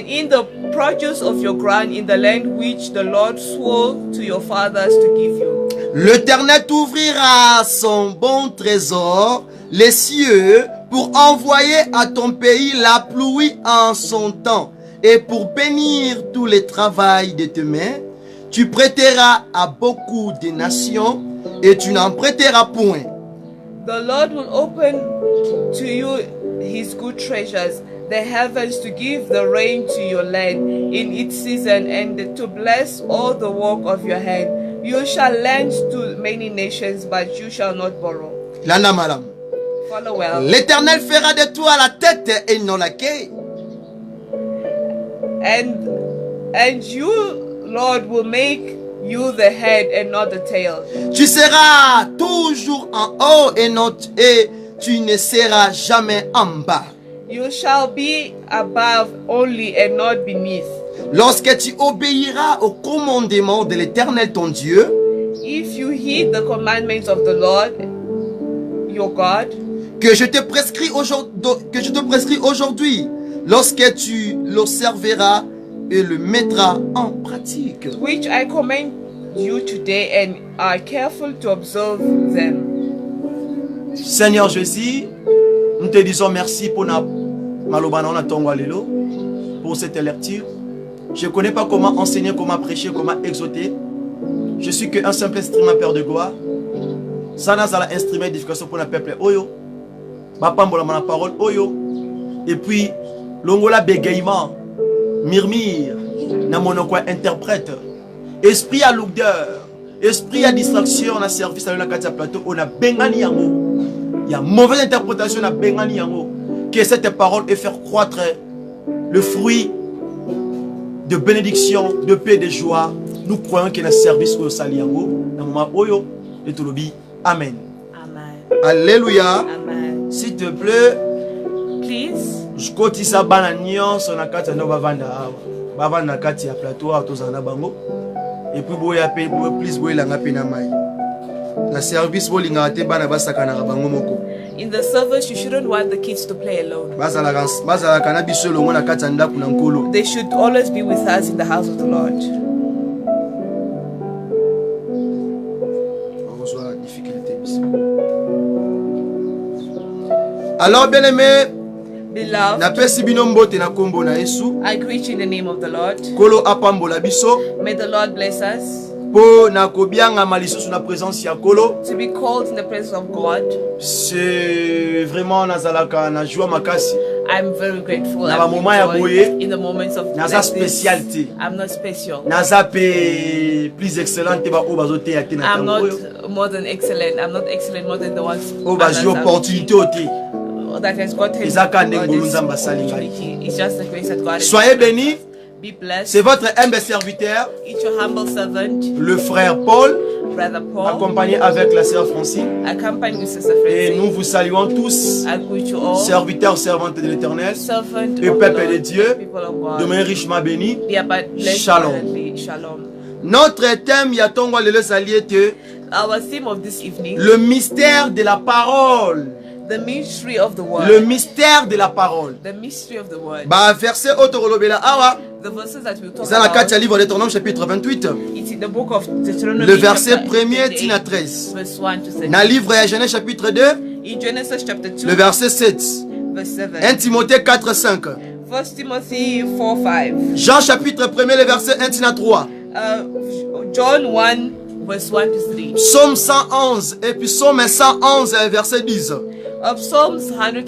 in the produce of your ground in the land which the Lord swore to your fathers to give you. L'Éternel t'ouvrira son bon trésor, les cieux, pour envoyer à ton pays la pluie en son temps, et pour bénir tous les travails de tes mains. Tu prêteras à beaucoup de nations, et tu n'en prêteras point. The Lord will open to you his good treasures, the heavens, to give the rain to your land in its season, and to bless all the work of your hand. You shall lend to many nations, but you shall not borrow. Lana madame. Follow well. L'Éternel fera de toi la tête et non la queue. And you, Lord, will make you the head and not the tail. Tu seras toujours en haut et tu ne seras jamais en bas. You shall be above only and not beneath. Lorsque tu obéiras au commandement de l'Éternel ton Dieu, If you heed the commandments of the Lord, your God, que je te prescris aujourd'hui, lorsque tu l'observeras et le mettras en pratique. which I command you today, and are careful to observe them. Seigneur Jésus, nous te disons merci pour pour cette lecture. Je ne connais pas comment enseigner, comment prêcher, comment exhorter. Je suis qu'un simple instrument, Père de gloire. Ça n'a pas l'instrument d'édification pour le peuple. Oyo. Bapambola ma parole. Oyo. Et puis, l'ongola bégayement, murmure, na monoko interprète. Esprit à lourdeur, esprit à distraction, on a service à la plateau, on a bengani yango. Il y a mauvaise interprétation, on a bengani yango. Que cette parole et faire croître le fruit de bénédiction, de paix, de joie. Nous croyons qu'il y a un service au Saliango. Dans le moment oyo, et tout le bi. Amen. Amen. Alléluia. Amen. S'il te plaît, Please, je continue ça bananion sur la carte de Bavanda. Bavanda carte ya plateau à tous en abango. Et puis boya paye please boya la ngapi na mai. La service bolinga te bana basaka na bango moko. in the service, you shouldn't want the kids to play alone. Bazala kana biso longo na kati ndaku na nkolo. They should always be with us in the house of the Lord. Alors bien aimé, Beloved, na pesi bino mbote na kombo na Yesu. I greet you in the name of the Lord. Kolo apambola biso. May the Lord bless us. Po na kobianga maliso na présence ya Kolo. To be called in the presence of God. C'est vraiment nazalaka na joie makasi. I'm very grateful. Na ba moment ya boye. In the moments of Naza spécialité. I'm not special. Naza pe plus excellente ba o bazote ya na I'm tango. not more than excellent. I'm not excellent more than the ones. O ba ji opportunité oti. That has gotten. It's just the grace that God has. Soyez bénis. Be blessed. C'est votre humble serviteur, It's your humble servant, le frère Paul, Brother Paul, accompagné avec la sœur Francine. accompanied with Sister Et Francine. nous vous saluons tous, I greet you all, serviteurs, servantes de l'Éternel, servant et of the peuple Lord, de Dieu, people of God. demain richement bénis. Be about blessed Shalom. abundantly. Shalom. Notre thème, Yatongwa Lele Saliete, Our theme of this evening, le mystère de la parole. the mystery of the word. Le mystère de la parole. The mystery of the word. Bah, verset Otorolobela Awa, The verses that we talk dans la about, 4 livre d'Éternel, chapitre 28, it's in the book of Deuteronomy, le verset chapter 1er 28, tina 13. verse 1 to 7. Dans le livre de Genèse, chapitre 2, In Genesis chapter 2, le verset 7. verse 7. 1 Timothée 4, 5. 1 Timothy 4, 5. Jean chapitre 1er, le verset 1 tina 3. John 1, verse 1 to 3. Psaume 111 et puis Psaume 111, verset 10. Of Psalms 111,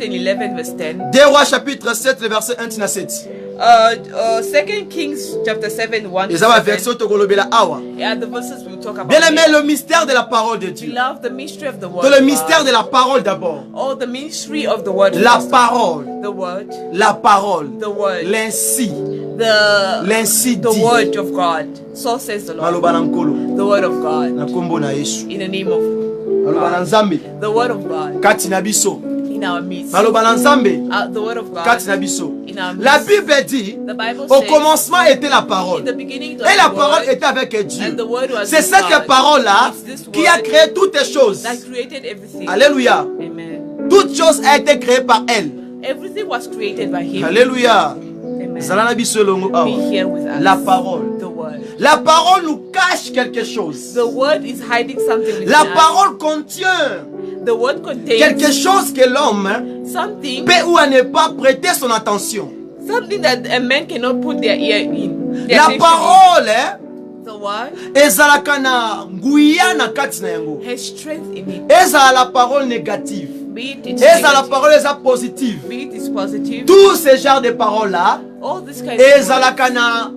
verse 10. 2 Rois chapitre 7, le verset 1 tina 7. 2 Kings chapter 7, 1 to Et ça va 7. verset Otorolobela Awa. Yeah, the verses we'll talk about. Bien aimé, here. le mystère de la parole de Dieu. We love the mystery of the word. Dans le of mystère God. de la parole d'abord. Oh, the mystery of the word. La first. parole. The word. La parole. The word. L'ainsi. The dit. word of God. So says the Lord. Maloba na nkolo. The word of God. Na kombo na Yesu. In the name of Maloba na Nzambe. the word of God. Kati na biso. In our midst. Maloba na Nzambe. The word of God. Kati na biso. In our midst. La Bible dit, The Bible au says, commencement était la in parole. the beginning it was Et la the parole word, était avec Dieu. and the word was C'est with cette God. parole-là It's this qui a word créé toutes les choses. that created everything. Alléluia. Amen. Toute chose a été créée par elle. Everything was created by Him. Alléluia. Amen. Zalana biso longo awa. Be here with us. La parole. The word. La parole nous cache quelque chose. The word is hiding something within La us. parole contient The word contains quelque chose que l'homme something, peut ou à ne pas prêter son attention. something that a man cannot put their ear in. Their La attention parole in. The word ezalaka na nguya na kati na yango. has strength in it. Ezala la parole négative. Be it it's Ezala la negative, parole eza positive. be it it's positive. Tout ce genre de paroles là All this kind of words, ezalaka na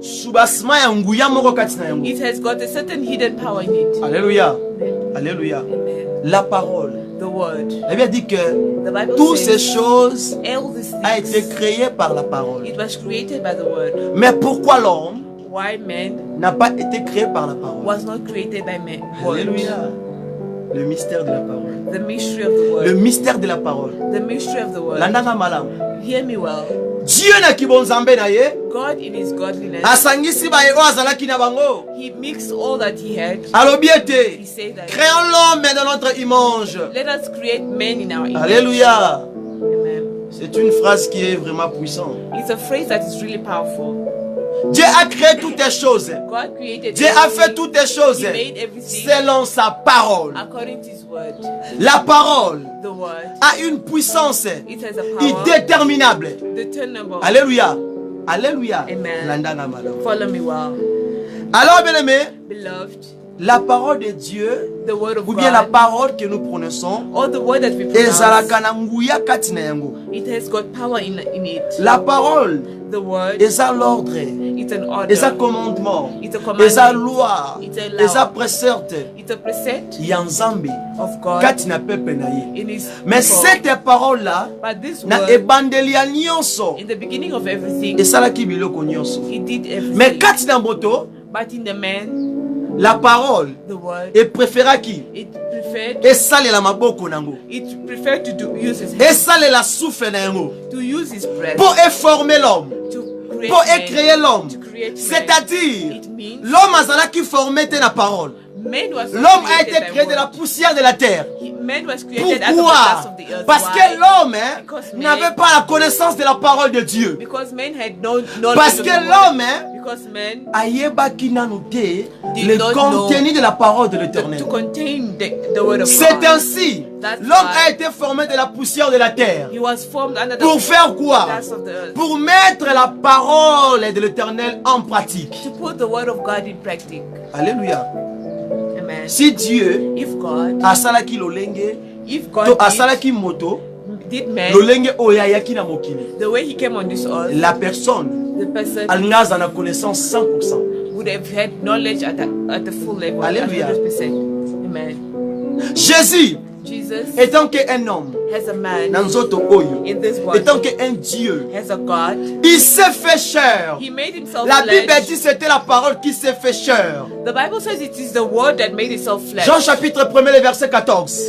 subasma ya nguya moko kati na yango. it has got a certain hidden power in it. Alléluia. Amen. Alléluia. Amen. La parole. The word. La Bible dit que The Bible toutes ces says choses all these a été things, créées par la parole. it was created by the word. Mais pourquoi l'homme Why man n'a pas été créé par la parole? was not created by man. Word. Alléluia. Le mystère de la parole. The mystery of the Le word. mystère de la parole. The mystery of the word. Landanga malam. Hear me well. Dieu na kibonzambe na ye. God in his godliness. Asangisi ba ye o azalaki na bango. He mixed all that he had. Alobiete. He said that. Créons l'homme dans notre image. Let us create men in our image. Alléluia. Amen. C'est une phrase qui est vraiment puissante. It's a phrase that is really powerful. Dieu a créé toutes les choses. God created Dieu a fait toutes les choses He made everything selon sa parole. according to his word. La parole The word. a une puissance It has a power. indéterminable. Determinable. Alléluia. Alléluia. Amen. Follow me well. Alors, bien aimé, Beloved, la parole de Dieu, the word of ou bien la God, parole que nous prononçons, or the word that we pronounce, it has got power in it. la parole The word, est à l'ordre, it's an order. est à commandement, It's a est commandment. à loi, It's a law. est à précepte. It's a precept Yanzambi, of God katina pepe na ye. in his Mais people. cette parole-là, But this na word, ebandeli ya nyonso, in the beginning of everything, esalaki biloko nyonso. he did everything. Mais katina moto, But in the man, la parole the word, et préféraki it preferred esalela maboko nango, to use his hand, esalela souffle na yango, to use his breath, pour former l'homme, to create pour man, créer l'homme. to create man. C'est-à-dire, It means l'homme azalaki formé de la parole. man was L'homme a created été by créé de la word. poussière de la terre. Man was created out of the Pourquoi? dust of the earth. Parce Why? que l'homme Because man- n'avait pas la connaissance de la parole de Dieu. Because man had no knowledge Parce of que the word. l'homme Because man ayebaki nanu te Did le not contenu de la parole de to l'Éternel. contain the word of C'est God. ainsi, That's l'homme why a été formé de la poussière de la terre. he was formed under the Pour faire quoi? dust of the earth. Pour mettre la parole de l'Éternel en pratique. To put the word of God in practice. Alléluia. Amen. Si Dieu If God, asalaki lolenge, if to God asalaki moto, did man lolenge oyo ayaki na mokili, the way he came on this earth, la personne the person alinga aza na connaissance 100%. would have had knowledge at the full level, Hallelujah. 100%. Amen. Jésus, Jesus, étant qu'un homme, as a man dans nzoto oyo, in this world, étant qu'un Dieu, as a God, il s'est fait chair. he made himself La Bible flesh. dit c'était la parole qui s'est fait chair. The Bible says it is the word that made itself flesh. Jean chapitre 1er, le verset 14.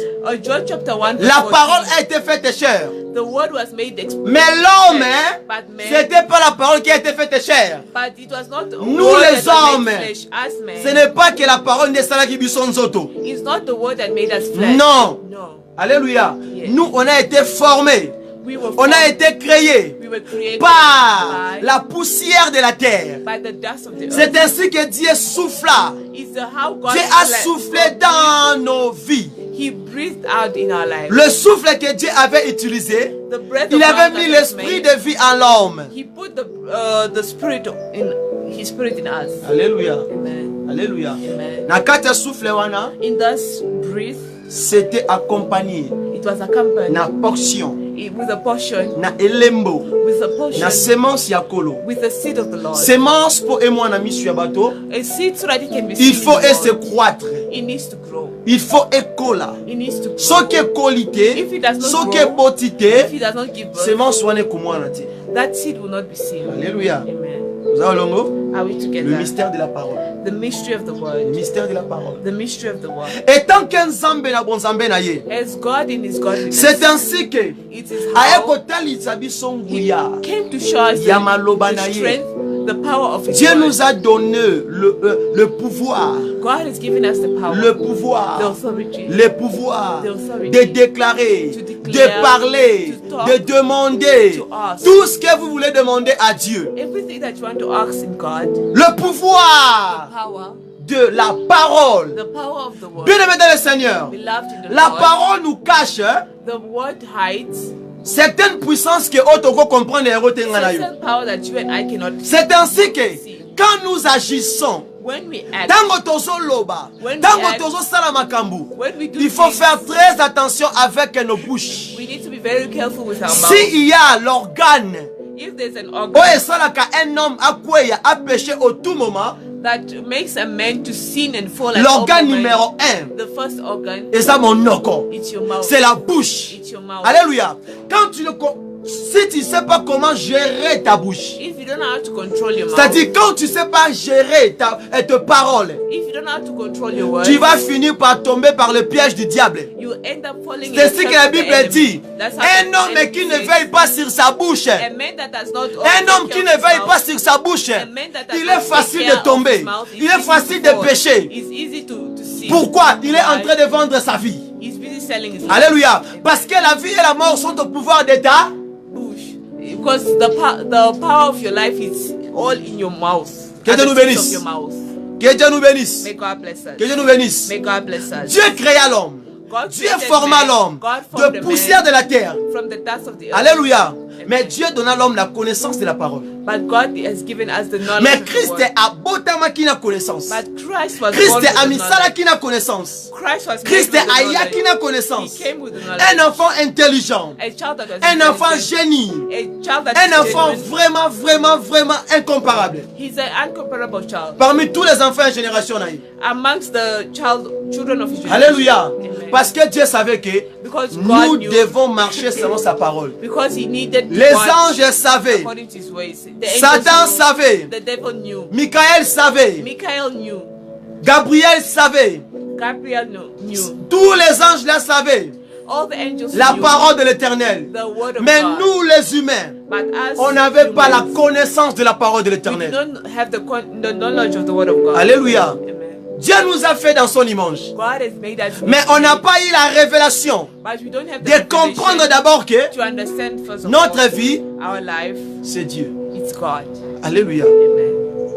John chapter 1 verse La 14, parole a été faite chair. the word was made Mais l'homme, but man, c'était pas la parole qui a été faite chair. but it was not the Nous, word les that was hommes, made flesh as man. Ce n'est pas que la parole ne sera qui biso nzoto. It's not the word that made us flesh. Non. No. Alléluia. Yes. Nous, on a été formés. We were On a formed- été créés we were created par by, la poussière de la terre. by the dust of the earth. C'est ainsi que Dieu souffla. It's how God Dieu a soufflé dans nos vies. He breathed out in our lives. Le souffle que Dieu avait utilisé, The breath il of avait God mis that was l'esprit made, de vie en l'homme. He put the spirit in his spirit in us. Alléluia. Amen. Alléluia. Amen. Na kati ya souffle wana, In this breath, c'était accompagné it was accompanied na portion, with a portion, na elembo, with a portion, na semence ya kolo. with the seed of the Lord. Semence pour émoi na misu ya bato, A seed so that it can be il seen faut in the se world. croître. It needs to grow. Il faut écola. It needs to grow. Soki ekolite, If it does not soki grow, ebotite, if it does not give birth, semence wana ekomwana te. that seed will not be seen. Alléluia. Amen. Vous avez longo? Are we Le together? mystère de la parole. The mystery of the Le word. mystère de la parole. The mystery of the word. Étant qu'un zambe na bonzambe na ye, As God in his godliness, c'est ainsi que it is aye how kotalisa biso he nguya. came to show us Ya maloba na the ye. strength, the power of his Dieu word. nous a donné le pouvoir, God has given us the power, le pouvoir, the authority, le pouvoir The authority de déclarer, to declare, de parler, to talk, de demander to ask. tout ce que vous voulez demander à Dieu. everything that you want to ask in God. Le pouvoir Power, de la parole. the power of the word. Bien-aimés dans le Seigneur, Beloved in the la Lord, parole nous cache the word hides certaines puissances que autres comprendre et retenir na yo. certain power that you and I cannot C'est ainsi que quand nous agissons, when we act. tango tozo loba, When we tango act, tozo sala makambu, When we do il faut things, faire très attention avec nos bouches. we need to be very careful with our mouth. S'il y a l'organe, If there's an oh organ et salaka un homme a kweya a péché au tout moment, that makes a man to sin and fall at l'organe all moments, numéro 1, the first organ, et ça mon oko, it's your mouth. c'est la bouche. It's your mouth. Alléluia. Quand tu ne si tu ne sais pas comment gérer ta bouche, If you don't know how to control your mouth, c'est-à-dire quand tu ne sais pas gérer tes paroles, if you don't know how to control your words, tu vas finir par tomber par le piège du diable. you end up falling C'est in ce the que trap la of the Bible enemy. dit. That's how Un the homme enemy qui ne says. veille pas sur sa bouche, A man that does not un homme qui ne veille pas sur sa bouche, il est facile de tomber, il est facile de pécher. It's easy to sin. Pourquoi? Il est en train de vendre sa vie. He's busy selling his Alléluia. Parce que la vie et la mort sont au pouvoir d'État. bush. Because the power of your life is all in your mouth. Que At Dieu the nous tip bénisse. of your mouth. Que Dieu nous bénisse. May God bless us. Que Dieu nous bénisse. May God bless us. Dieu créa l'homme. God Dieu created forma man. l'homme God formed de a poussière man de la terre. from the dust of the earth. Alléluia. Mais Dieu donna à l'homme la connaissance de la parole. But God has given us the knowledge Mais of the Christ word. est abondamment qui n'a connaissance. But Christ was Christ born est with the amisala knowledge. qui n'a connaissance. Christ was Christ made est with the aya knowledge. qui n'a connaissance. He came with the knowledge. Un enfant intelligent. A child that was Un enfant intelligent. génie. A child that Un is enfant genuine. vraiment incomparable. He's an incomparable child. Parmi tous les enfants en génération naïve. Amongst the children of Israel. Alléluia. Amen. Parce que Dieu savait que Because nous God knew, devons marcher selon sa parole. because he needed to Les watch anges savaient. according to his ways. The Satan angels knew, savait. the devil knew, Michael savait. Michael knew, Gabriel savait. Gabriel knew. Tous les anges la savaient. All the angels La knew parole de l'Éternel. the word of Mais God. nous les humains, But as on n'avait pas la humans, connaissance de la parole de we l'Éternel. don't have the knowledge of the word of God. Alléluia. Amen. Dieu nous a fait dans son image. God has made us, Mais on n'a pas eu la révélation but we don't have the de comprendre revelation d'abord que to understand first of notre all, vie, our life, c'est Dieu. it's God. Alléluia. Amen.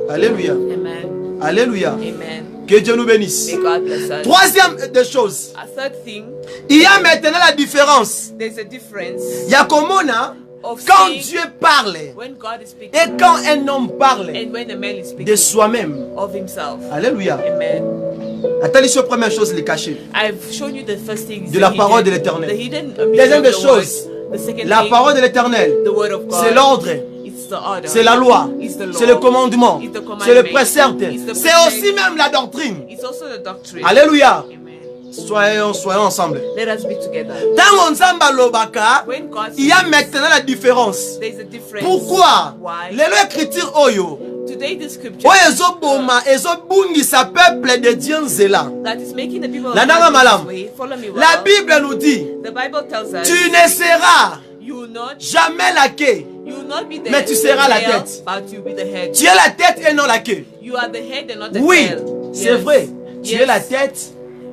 Alléluia. Amen. Alléluia. Amen. Que Dieu nous bénisse. May God bless us. Troisième des choses, A third thing, il y a maintenant la différence. there's a difference Il y a comment of quand saying Dieu parle when God is speaking et quand un homme parle and when a man is de speaking soi-même. of himself. Alléluia. Amen. Attendez sur la première chose, les cachés. I've shown you the first thing. De la parole de l'Éternel. The hidden Deuxième des of the choses, word. The second la thing, parole de l'Éternel, the word of God. c'est l'ordre, It's the order. c'est la loi, It's the law. c'est le commandement, It's the commandment. c'est le précepte, It's the c'est precept. aussi même la doctrine. It's also the doctrine. Alléluia. Amen. Soyons ensemble. Let us be together. Dans Nzamba Lobaka, When God il y a speaks, maintenant la différence. there's a difference. Pourquoi? Why? L'écriture Oyo, Today the scripture Oyo ezoboma, ezobungisa peuple de Dieu nzela. that is making the people of La nanga God malam. this way. Follow me well. La Bible nous dit, The Bible tells us tu ne seras you will not jamais la queue. You will not be the Mais tu seras la tail, tête. but you will be the head. Tu es la tête et non la queue. You are the head and not the Oui, tail. c'est Yes. vrai. Tu Yes. es la tête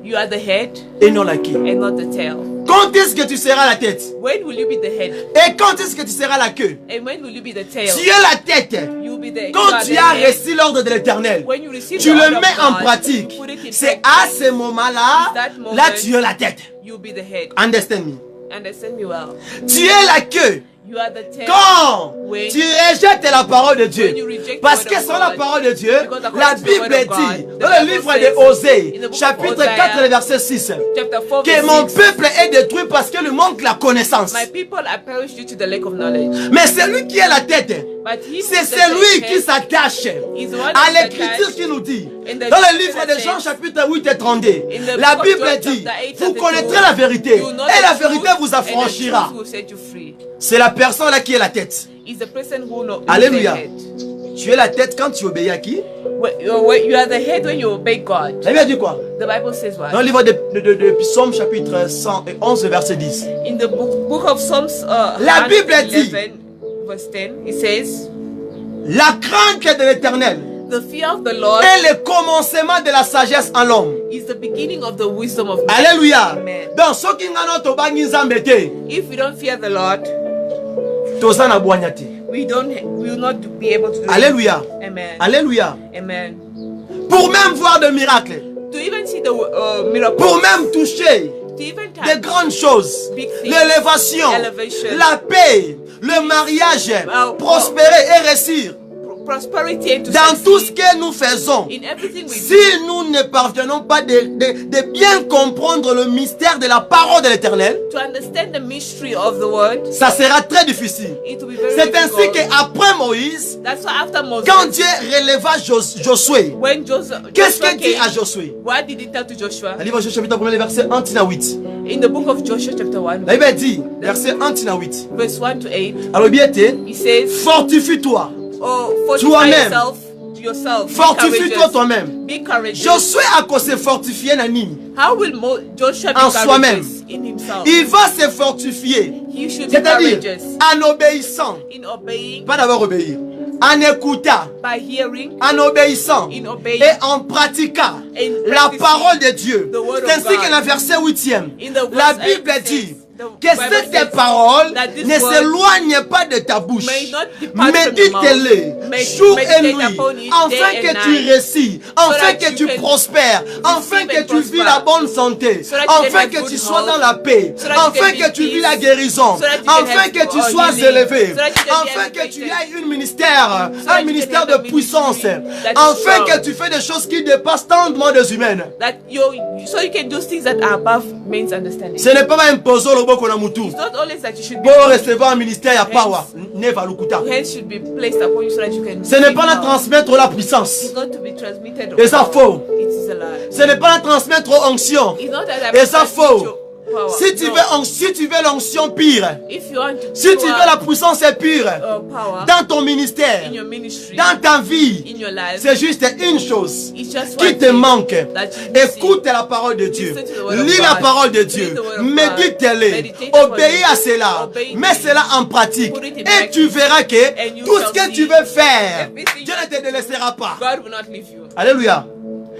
You are the head et non la queue. and not the tail. Quand est-ce que tu seras la tête? When will you be the head? Et quand est-ce que tu seras la queue? And when will you be the tail? Tu es la tête. You will be the Quand are tu the as head. reçu l'ordre de l'Éternel, When you receive tu the le order of mets en God, pratique. you put it in C'est à practice. ce moment-là, That moment, là tu es la tête. You'll be the head. Understand me? Understand me well. Tu es la queue. You are the tail. Quand When- tu rejettes la parole de Dieu, When you reject the parce word que of sans la God, parole de Dieu, because according la to the Bible word of God, dit, the dans le Bible livre says, de Osée, in the book of chapitre Hosea, 4, verset 6, Chapter 4, que verse mon 6. peuple est détruit parce que le manque la connaissance. My people are perished due to the lack of knowledge. Mais c'est lui qui est la tête. But he who C'est sets celui the qui head s'attache is the one à that l'écriture attached qui nous dit. in the Dans le scripture livre that de says, Jean chapitre 8 et 32, in the la book of Bible John dit, chapter 8, vous 32, connaîtrez la vérité you will know et the la vérité truth, vous and the affranchira. truth will set you free. C'est la personne là qui est la tête. Is the person who knows Alléluia. the head. Tu es la tête quand tu obéis à qui? You are the head when you obey God. La Bible dit quoi? The Bible says what? Dans le livre de Psaume chapitre 111 verset 10. In the book of Psalms, La Bible dit, 111, verse 10, it says, la crainte de l'Éternel the fear of the Lord est le commencement de la sagesse en l'homme. is the beginning of the wisdom of man. Alléluia. Amen. Dans ce qui ngano tobangi nzambe te, If we don't fear the Lord, toza na bwanya te. we will not be able to do Alléluia. it. Amen. Alléluia. Amen. Pour même voir de miracles, To even see the miracle, pour même toucher to even touch des grandes choses, big things, l'élévation, elevation, la paix, le mariage, prospérer et réussir. prosperity and to Dans tout ce succeed que nous faisons, in everything we si nous ne parvenons pas de bien comprendre le mystère de la parole de l'Éternel, do, to understand the mystery of the word, ça sera très difficile. it will be very C'est ainsi difficult. qu'après Moïse, That's why after Moses, quand Dieu releva Josué, when Joshua qu'est-ce qu'il dit came, à Josué? what did he tell to Joshua? Le livre de Josué, chapitre 1, verset 1 à 8. In the book of Joshua chapter 1, La Bible dit, verset 1 à 8. verse 1 to 8, Alors bien, he says, fortifie-toi toi-même. Yourself. Fortifie-toi toi-même. Be courageous. Josué a qu'à se fortifier na nini? How will Joshua be En soi-même. in himself? Il va se fortifier. He should be C'est-à-dire courageous en obéissant. in obeying, Pas d'abord obéir. En écoutant. by hearing, En obéissant. in obeying, Et en pratiquant and la practicing parole de Dieu. the word of C'est ainsi God. que dans le verset 8e, In the la verse Bible 8 dit says, the que Bible ces says paroles that this ne word s'éloignent pas de ta bouche. may not depart from your Médite-les mouth. jour et Meditate nuit, upon it afin day que and tu night, réussis, afin that que you tu can prospères, afin receive que and tu vis prosper, la bonne santé, so that you can afin have que good tu sois health, dans la paix, so that you afin can que be tu vis peace, la guérison, so that you can afin have que tu sois healing, élevé, so that you can be afin que tu elevated, aies un ministère, so that un you ministère can have de a puissance, ministry that is afin strong, que tu fais des choses qui dépassent tant de mots des humaines. so you can do things that are above man's understanding. Ce n'est pas imposer le boko na mutu. It's not always that you should be Pour recevoir un ministère, il y a Hence- power. Neva lukuta. hands should be placed upon you so that you can Ce n'est receive pas la power. transmettre la puissance. It's not to be transmitted. Et ça power. faux. It is a lie. Ce n'est pas la transmettre onction. It's not that Et ça transmit faux. your power. Si tu No. veux, si tu veux l'onction pire, If you want to si tu veux la puissance pure power dans ton ministère, in your ministry, dans ta vie, in your life, c'est juste une chose it's just qui one te thing manque. that you need. Écoute la parole de Dieu. Listen to the word of Lis la God. parole de Read Dieu. the word of Médite-les. God. Meditate upon Obéis it. à cela. Obey Mets it. cela en pratique. Put it in Et practice. tu verras que And you tout ce shall que tu see veux faire, everything Dieu ne te délaissera pas. God will not leave you. Alléluia.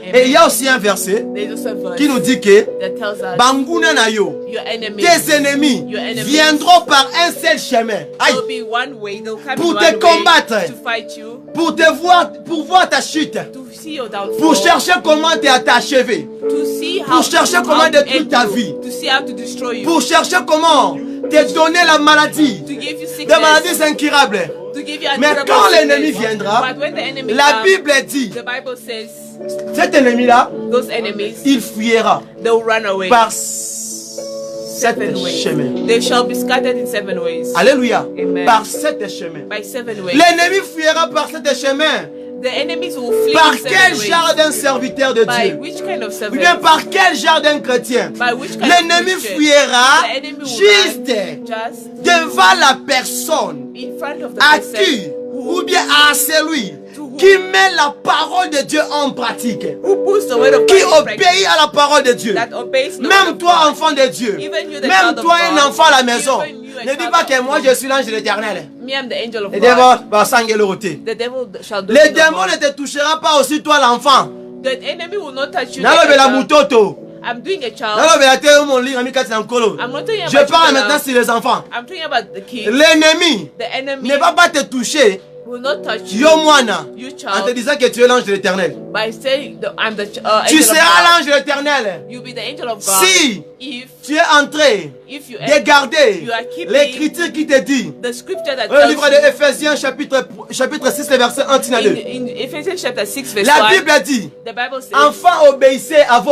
Amen. Et il y a aussi un verset There's also a verse qui nous dit que that tells us Banguna na yo, your enemies, tes ennemis your enemies viendront par un seul chemin. Aïe. will be one way. They'll come Pour in te one way combattre. to fight you, Pour voir ta chute. to see your downfall, Pour chercher comment t'achever. to see how chercher how comment to détruire end ta you, vie. to see how to destroy you, Pour chercher comment te donner la maladie. to give you Des sickness, maladies incurables. to give you Mais incurable quand l'ennemi sickness. viendra, But when the enemy la comes, Bible dit, the Bible says cet ennemi-là, those enemies, il fuira they'll run away par sept ways. chemins. They shall be scattered in 7 ways. Alléluia. Amen. Par sept chemins. By 7 ways. L'ennemi fuira par sept chemins. The enemies will flee Par in 7 quel ways. genre d'un serviteur de By Dieu? which kind of Ou servant? bien par quel genre d'un chrétien? By which kind L'ennemi of Christian? fuira The enemy will juste run just devant la personne in front of the à person qui, ou bien à celui To whom? qui met la parole de Dieu en pratique, who puts the word of qui God in practice, obéit à la parole de Dieu. that obeys the word Même of toi, God. enfant de Dieu, Even you, the même child of toi, un God, enfant à la maison, even you, a ne dis child pas of que moi God. je suis l'ange de l'éternel. Me, I'm the angel of Les God. démons va s'engueuler. The devil shall do Les no démons harm. ne te touchera pas aussi, toi l'enfant. The enemy will not touch you. Nalobela The mutoto. I'm doing a child. Nalobela te mon lit, ami kati na nkolo. I'm not talking Je about parle you maintenant now. sur les enfants. I'm talking about the king. L'ennemi The enemy ne va pas te toucher, will not touch you. yo mwana, You en te child. disant que tu es l'ange de l'éternel. By saying I'm the Tu angel of seras God. l'ange de l'éternel. You'll be the angel of God. Si If tu es entré you de garder you are keeping l'écriture qui te dit, the scripture that le tells livre de Ephésiens chapitre 6, le verset 1 à 2. in Ephesians chapter 6 verse La 1, Bible dit, the Bible says, enfants obéissez à vos...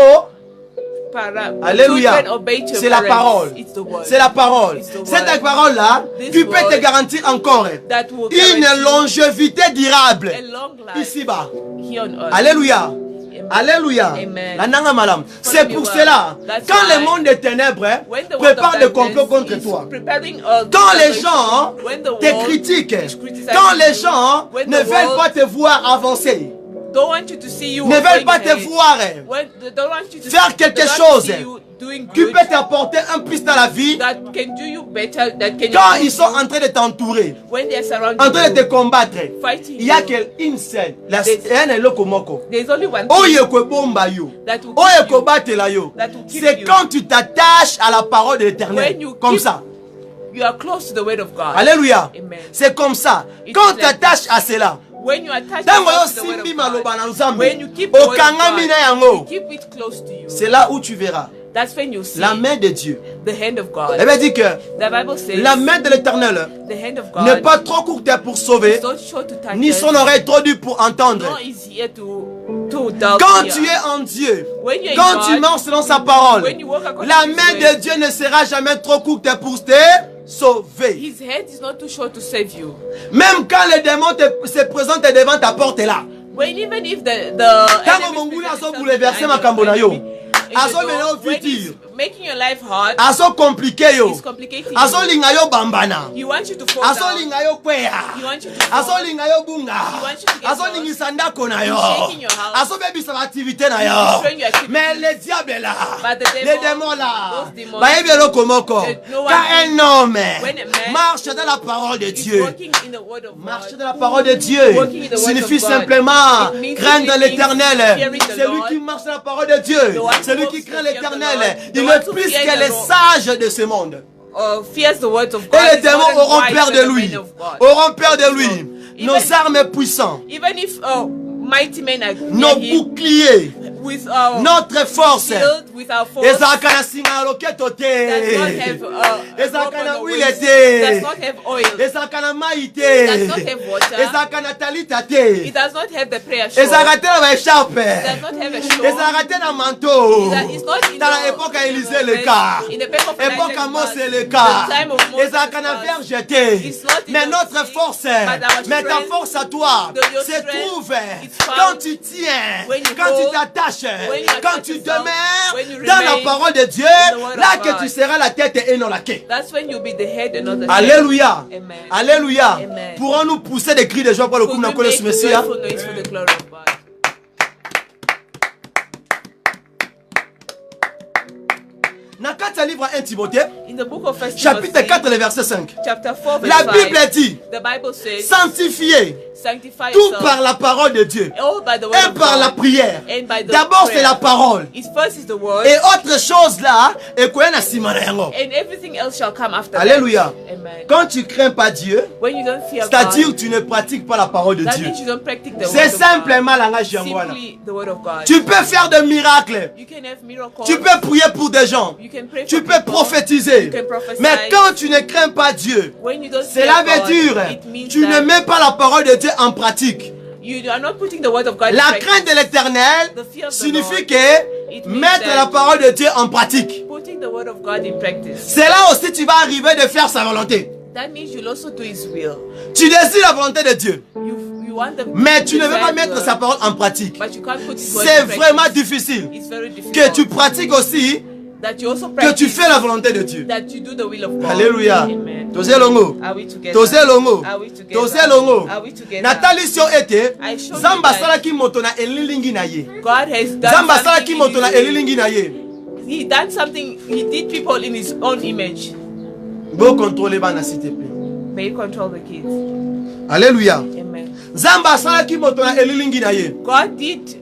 Alléluia. children obey to C'est la parents. parole. It's the word. C'est la parole. It's the word. Cette parole-là, This tu peux te word garantir encore that will une guarantee longévité durable a long life ici-bas. here on earth. Alléluia. Amen. Alléluia. Amen. La nanga malam. C'est pour well. cela, That's quand why le monde des ténèbres When the world prépare of le darkness complot contre is toi, preparing quand les gens when the te world critiquent, is criticizing quand les you, gens when ne the veulent world pas te voir avancer, don't want you to see you ne veulent going pas te ahead, voir when they don't want you to faire quelque they don't want to chose see you doing qui good, peut t'apporter un plus dans la vie, that can do you better, that can quand improve ils sont you, en train de t'entourer, when they are surrounding en train de te you, combattre, fighting il y a you. qu'une seule, There's- un eloko moko. There's only one Oyo thing ekobomba yo, that will oyo keep you, ekobatela yo. that will keep C'est you. quand tu t'attaches à la parole de l'Éternel, When you comme keep- ça. You are close to the word of God. Alléluia. Amen. C'est comme ça. It Quand is tu like t'attaches à cela, When you attach ntango yourself to the word yosimbi of maloba na God, Nzambe, when you keep the word of okangami na God, yango, you keep it close to you. c'est là où tu verras That's when you see la main de Dieu. the hand of God. Elle veut dire que The Bible says la main de l'Éternel the hand of n'est God pas trop courte pour sauver, is not short to touch ni us, son oreille trop dure pour entendre. nor is here to doubt Quand here. tu es en Dieu, When you're in quand God, tu marches selon sa parole, when you walk according la to His main way, de Dieu ne sera jamais trop courte pour te sauver. His hand is not too short to save you. Même quand les démons se présentent devant ta porte là, When even if the Tango enemy monguli presents azo themselves bouleverser behind makambo na your yo. enemy, azo mena au futur, making your life hard, azo compliqué yo, it's complicating azo you. linga yo bambana, He wants you to fall azo down. linga yo kwea, He wants you to fall. azo linga yo bunga, He wants you to get azo lost. lingisa ndako na yo, He's shaking your house. azo bebisa l'activité na yo. destroying your activities. Mais le diable là, But the devil, les démons là, those demons, bayebi eloko moko. no one- Quand un homme when a man marche dans la parole de is Dieu, walking in the word of marcher God, dans la parole de Dieu Walking in the word signifie of God. simplement It means craindre simply l'éternel. fearing the Celui Lord. qui marche dans la parole de Dieu, The one who celui walks qui in craint the fear of the l'éternel, Lord. il The est one who plus fears que the les Lord. sages de ce monde. fears the words of God. Et les is more démons than auront wise peur than de the lui, men of God. auront peur de lui. Nos Even- armes puissantes, Even if mighty men are nos near him, boucliers, with our notre force, shield, with our force, ezalaka na singa na loketo does not te, have ezalaka rope na on the huile waist, te, does not have oil, ezalaka na mai does te, not have water, ezalaka na talita te, it does not have the prayer shawl, ezalaka te na baecharpe, does not have a shawl, ezalaka te na manteau. it's not in Dans the- l'époque à in the- Élisée le cas, in the epoch of époque à Elijah's Mose past, le cas, the time of Moses' ezalaka na past, verge te. it's not in Mais the notre sea, force, but our mais ta strength, force à toi, your se strength, trouve it's found quand tu tiens, when you quand tu hold, t'attaches, when you quand attach tu yourself, demeures when you dans la remain parole de Dieu, in the word là of que God. tu seras la tête et non la queue. That's when you'll be the head and not the tail. Alléluia. Amen. Alléluia. Amen. Pourrons-nous pousser des cris de joie pour le coup Could de we connaître make ce a Messie? joyful noise for the glory of God? Dans 4 livres à 1 Timothée, In the book of First chapitre Timothy, 4, le verset 5. chapter 4, verse La 5, Bible dit, the Bible says, sanctifiez sanctify tout yourself par la parole de Dieu all by the word et of par la God prière. and by the D'abord prayer. c'est la parole. It first is the word, Et autre chose là, et quoi na sima na yango. and everything else shall come after Alléluia. that. Amen. Quand tu crains pas Dieu, When you don't fear c'est-à-dire God, tu ne pratiques pas la parole de that Dieu. means you don't practice the word C'est of God. simplement langage yangoana. Simply the word of God. Tu peux faire des miracles. You can have miracles. Tu peux prier pour des gens. You can pray Tu for peux people. prophétiser. You can prophesy. Mais quand tu ne crains pas Dieu, When you don't cela fear veut God, dire it means tu ne that mets pas la parole de Dieu en pratique. you are not putting the word of God La in practice. crainte de l'éternel The fear of the signifie Lord, que it means mettre that la parole de Dieu en pratique. Putting the word of God in practice. C'est là aussi tu vas arriver de faire sa volonté. That means you'll also do His will. Tu désires la volonté de Dieu, You want the mais tu ne veux pas desired mettre will, sa parole en pratique. but you can't put His word C'est in vraiment practice. difficile It's very que difficult. tu pratiques aussi, That you also que practice. tu fais la volonté de Dieu. That you do the will of God. Alléluia. Amen. Toze longo. Are we together? Toze longo. Are we together? Toze longo. Are we together? Natali sio ete I show you Zamba that salaki moto na elilingi na ye. God has done Zamba something salaki in moto na his- elilingi na ye. He done something. He did people in His own image. Bo contrôler bana s'il te plaît. May He control the kids. Alléluia. Amen. Zamba salaki moto na elilingi na ye. God did.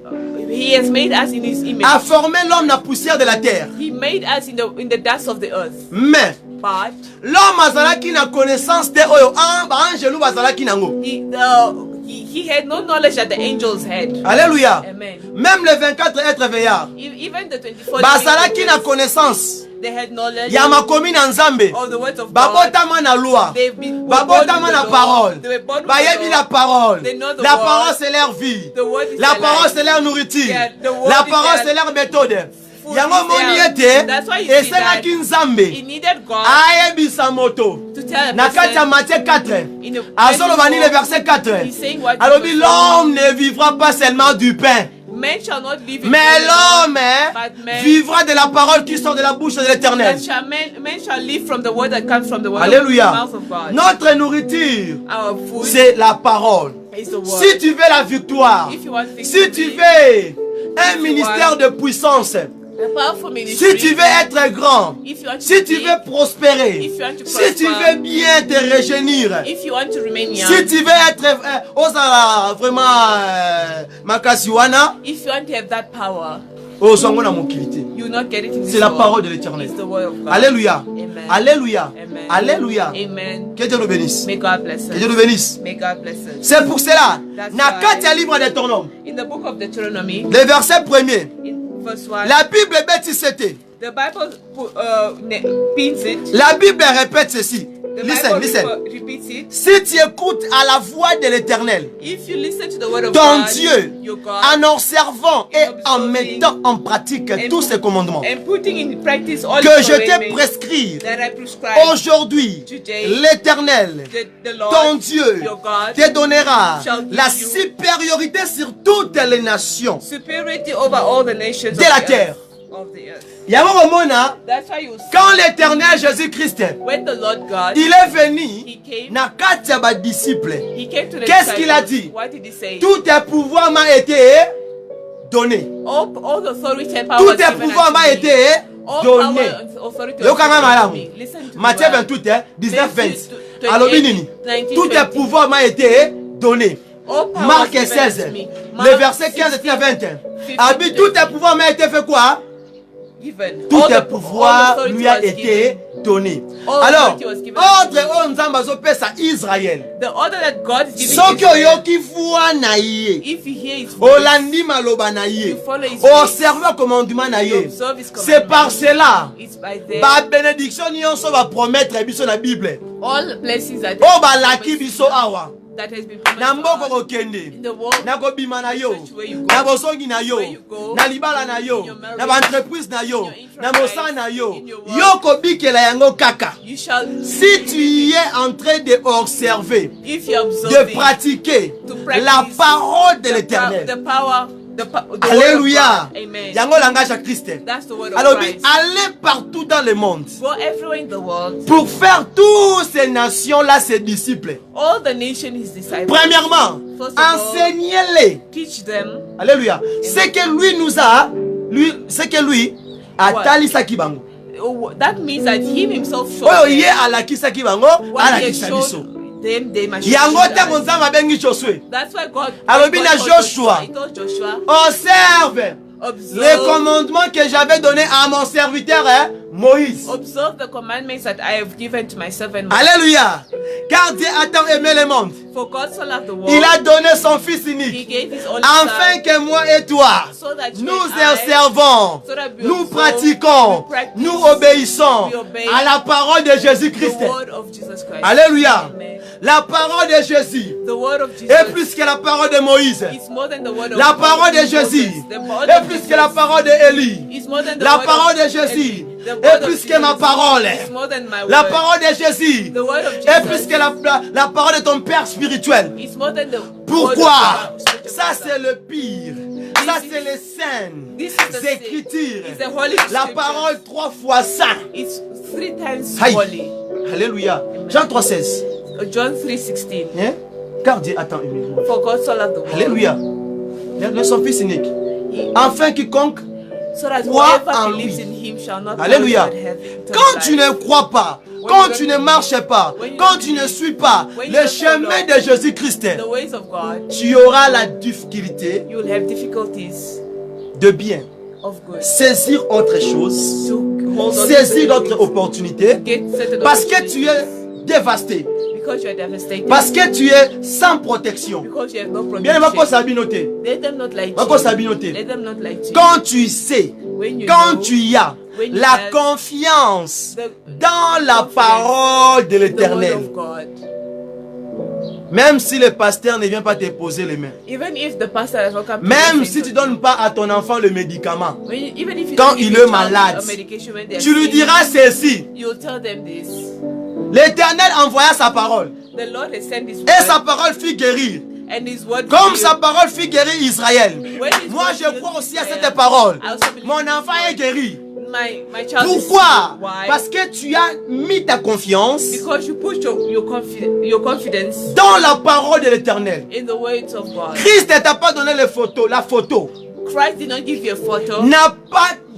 He has made us in His image. A formé l'homme na poussière de la terre. He made us in the dust of the earth. Mais But l'homme azalaki na connaissance te oyo ba angelu bazalaki nango. he had no knowledge that the angels had. Alléluia. Amen. Même les 24 êtres veillards Even the 24 bazalaki na living connaissance they had knowledge ya makomi na Nzambe. of the words of God. Babotama na loi. They've been Babotama na parole. They were born with Bayebi the la law. parole. They know the La word. parole c'est leur vie. The word is La their parole life. c'est leur nourriture. Yeah, the word La is parole their c'est leur méthode. food Yango is moni their- ete That's why you see that esalaki Nzambe He needed God ayebisa moto to tell a na kati ya person Matthieu 4 in the azoloba ni le verset 4 He's saying what alobi Jesus l'homme ne vivra pas seulement du pain men shall not live in mais bread l'homme alone, but men vivra de la parole qui sort de la bouche de l'éternel. men shall live from the word that comes from the word of Alléluia. the mouth of God. Notre nourriture Our food c'est la parole. is the word. Si tu veux la victoire, If you want things si to tu be veux un you ministère want de puissance, a powerful ministry, si tu veux être grand, if you want to si tu be veux prospérer, if you want to si tu prosper, veux bien te régénérer, if you want to remain young, si tu veux être osala vraiment makasiwana, if you want to have that power, ozongo na mokilité. you will not get it in this C'est la world. parole de l'Éternel. It's the word of God. Alléluia. Amen. Alléluia. Amen. Alléluia. Amen. Que Dieu nous bénisse. May God bless Que Dieu nous us. bénisse. May God bless us. C'est pour cela, That's na why- kati ya livre de ton homme, In the book of Deuteronomy, le verset premier, in verse 1, la Bible bêtise c'était. the Bible pins it. La Bible répète ceci. The Listen, Bible listen. repeats it. Si tu écoutes à la voix de l'Éternel, If you listen to the word of ton God, Dieu, your God, en observant et en observing mettant en pratique tous ses commandements and putting in practice all que the je t'ai commandments prescrits that I prescribe, aujourd'hui, today, l'Éternel, the Lord, ton Dieu, your God, te donnera shall give la you supériorité sur toutes les nations superiority over all the nations de of la the terre. earth. of the earth. That's why you see, quand l'Éternel Jésus-Christ, when the Lord God, il est venu, he came, na kati ya ba disciple. he came to the Qu'est-ce qu'il a disciples. dit? What did he say? Tout tes pouvoirs m'a été donné. All the authority and power Tout was tes given pouvoirs unto m'a me. été All donné. power and authority Yo was kanga given unto malamu. me. Listen to Matthieu me well. 28, 19, 20. Matthew Alobi nini? 19, Tout tes 20. pouvoirs m'a été donné. All power Marc was given 16, unto me. le Mark verset 15 et 21. 15. Abi, tout tes pouvoirs m'a été fait quoi? Given. Tout All tes the pouvoirs authority lui a was été given. donné. All Alors, authority was given ordre o nzamba zo pesa Israël. The order that God is giving Soki Israel, oyoki foi na ye, if you hear his voice, olandi maloba na ye, you follow his observe commandement na you ye, observe his c'est par commandments. cela It's by them. ba bénédiction nyonso ba promettre biso na Bible. All blessings that O balaki biso awa. that has been Na promised mboko to us. kokende, In the world, na kobima na yo, where you go, na bosongi na yo, where you go, na libala na yo, in your marriage, na ba entreprise na yo, in your na enterprise, mosala na yo, in your work, yo kobikela yango kaka. you shall, Si tu es en train de observer, if you observe de pratiquer to practice la parole de the l'Éternel. word Alléluia. of God. Amen. Yango langage à Christ. That's the word of Alors, Christ. allez partout dans le monde Go everywhere in the world. pour faire toutes ces nations-là ses disciples. All the nation his disciples. Premièrement, First of all, enseignez-les. teach them. Alléluia. C'est que lui nous a, c'est que lui a What? talisaki bango. That means that he himself showed Oyo them ye alakisaki bango, what he had alakisa biso. showed them. They must Yango show tango us. nzambe abengi Josué. That's why God. Alors, God bien, told Joshua. He told Joshua. Observe Observe, les commandements que j'avais donnés à mon serviteur Moïse. observe the commandments that I have given to my servant. Alléluia. Car Dieu a tant aimé le monde. For God so loved the world, Il a donné son Fils He unique. gave His only Afin Son, que moi et toi, so that you nous and I, observons, so that we nous observe, pratiquons, we practice, nous obéissons we obey à la parole de Jésus-Christ. the word of Jesus Christ. Alléluia. Amen. La parole de Jésus The word of Jesus est plus que la parole de Moïse. is more than the word of La parole de Moses. Jésus The word est of plus Jesus que la parole d'Élie. is more than the La word parole de of Jésus Eli. The est word of plus que ma Jesus parole. is more than my La word. parole de Jésus The word of est plus Jesus que la parole de ton Père spirituel. is more than the Pourquoi? word of God. Ça c'est le pire. Ça c'est les This is saintes the écritures. It's the holy La scripture. parole 3 fois saint. It's 3 times Aïe. holy. Alléluia. Jean 3,16. John 3:16. Hein? Car Dieu attend une minute. For God so loved the world. Alléluia. Le son Fils unique. Enfin quiconque. So that Crois whoever en believes lui. in him shall not Alléluia. perish but have eternal Quand tu life. ne crois pas, quand tu ne marches pas, quand tu ne suis pas le chemin de Jésus-Christ, The ways of God, tu auras la difficulté you will have difficulties de bien of good. saisir autre chose, To hold on saisir to d'autres certain opportunités, things, get certain parce que opportunities, tu es dévasté, because you are devastated, parce que tu es sans protection. because you have no Bien, va pas protection. s'abinoter. Let them not lie Va to pas you. s'abinoter. Let them not lie to you. Quand tu sais, When you quand know tu y as when you la have confiance the dans la confidence, parole de the word l'Éternel, of God, même si le pasteur ne vient pas te poser les mains, even if the pastor has not come to même the si tu center, donnes pas à ton enfant le médicament, even if you quand don't give il your est child malade, a medication when they're tu lui sick, diras ceci. you'll tell them this. L'Éternel envoya sa parole The Lord has sent His et sa word, parole fit guérir. and His word Comme will sa parole fit guérir Israël. When his Moi word je heals crois aussi à Israel, cette parole. I also believe Mon in enfant his est word. guéri. My child is Pourquoi? healed. Why? Parce que tu as mis ta confiance Because you put your confidence dans la parole de l'Éternel. in the words of God. Christ ne t'a pas donné la photo. Christ did not give you a photo,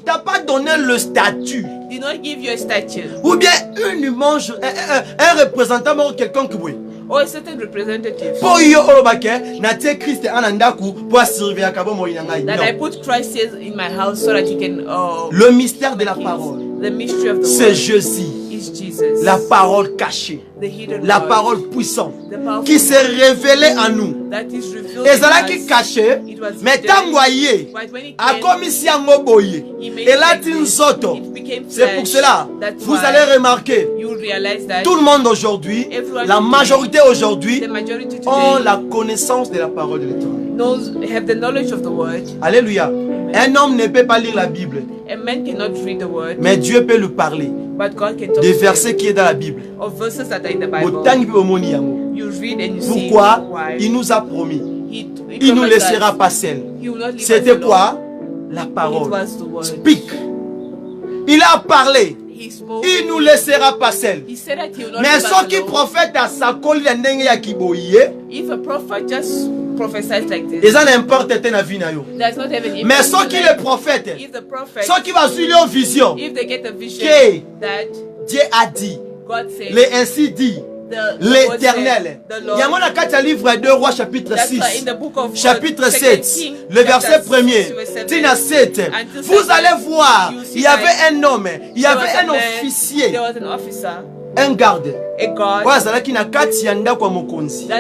T'a pas donné le statut. did not give you a statue, Ou bien une image, un représentant ou quelconque. Oui. or a certain representative. Pour yo olobake, na tie Christ anandaku pour servir à kabo moyi nanga. That I Non. put Christ here in my house so that he can. Le mystère de la parole, The mystery of the c'est word Jésus. is Jesus. La parole cachée, The hidden la word, parole puissante the powerful qui s'est révélée à nous. that is revealed Et in cela qui us. caché, It was mais hidden, tangoyé, but when it a came, commis si yango boye. he made Et là like tin this. zoto. It became C'est pour flesh. cela, That's vous why allez remarquer, you will realize that tout le monde aujourd'hui, everyone la today, majorité aujourd'hui, the majority ont today la connaissance de la parole de l'Éternel. have the knowledge of the word. Alléluia. Un homme ne peut pas lire la Bible, A man cannot read the word, mais Dieu peut lui parler. but God can talk Des to him. versets qui est dans la Bible. Of verses that are in the Bible. Autant qu'il peut omoni yango. You read and you see Pourquoi? why. Il nous a promis. He Il ne nous promised laissera us pas seuls. he will not leave us C'était alone. quoi? la parole. It was the word. Speak. Il a parlé. He spoke. Il nous laissera pas seuls. He said that he will not Mais leave us ceux qui alone. prophètent à sa colle ya ndenge ya kiboye, If a prophet just prophesies like this, ils en n'importe na vie na yo. there's not even Mais ceux qui les prophètent, if the prophet, ceux qui vont suivre leur vision, if they get a vision que that Dieu a dit, God said, les ainsi dit, l'Éternel. Il y a mon akata livre 2 Rois chapitre 6, chapitre 7, le verset 1er, Tina 7. Vous allez voir, il y avait un homme, il y avait un officier, there was an officer, un garde. a guard that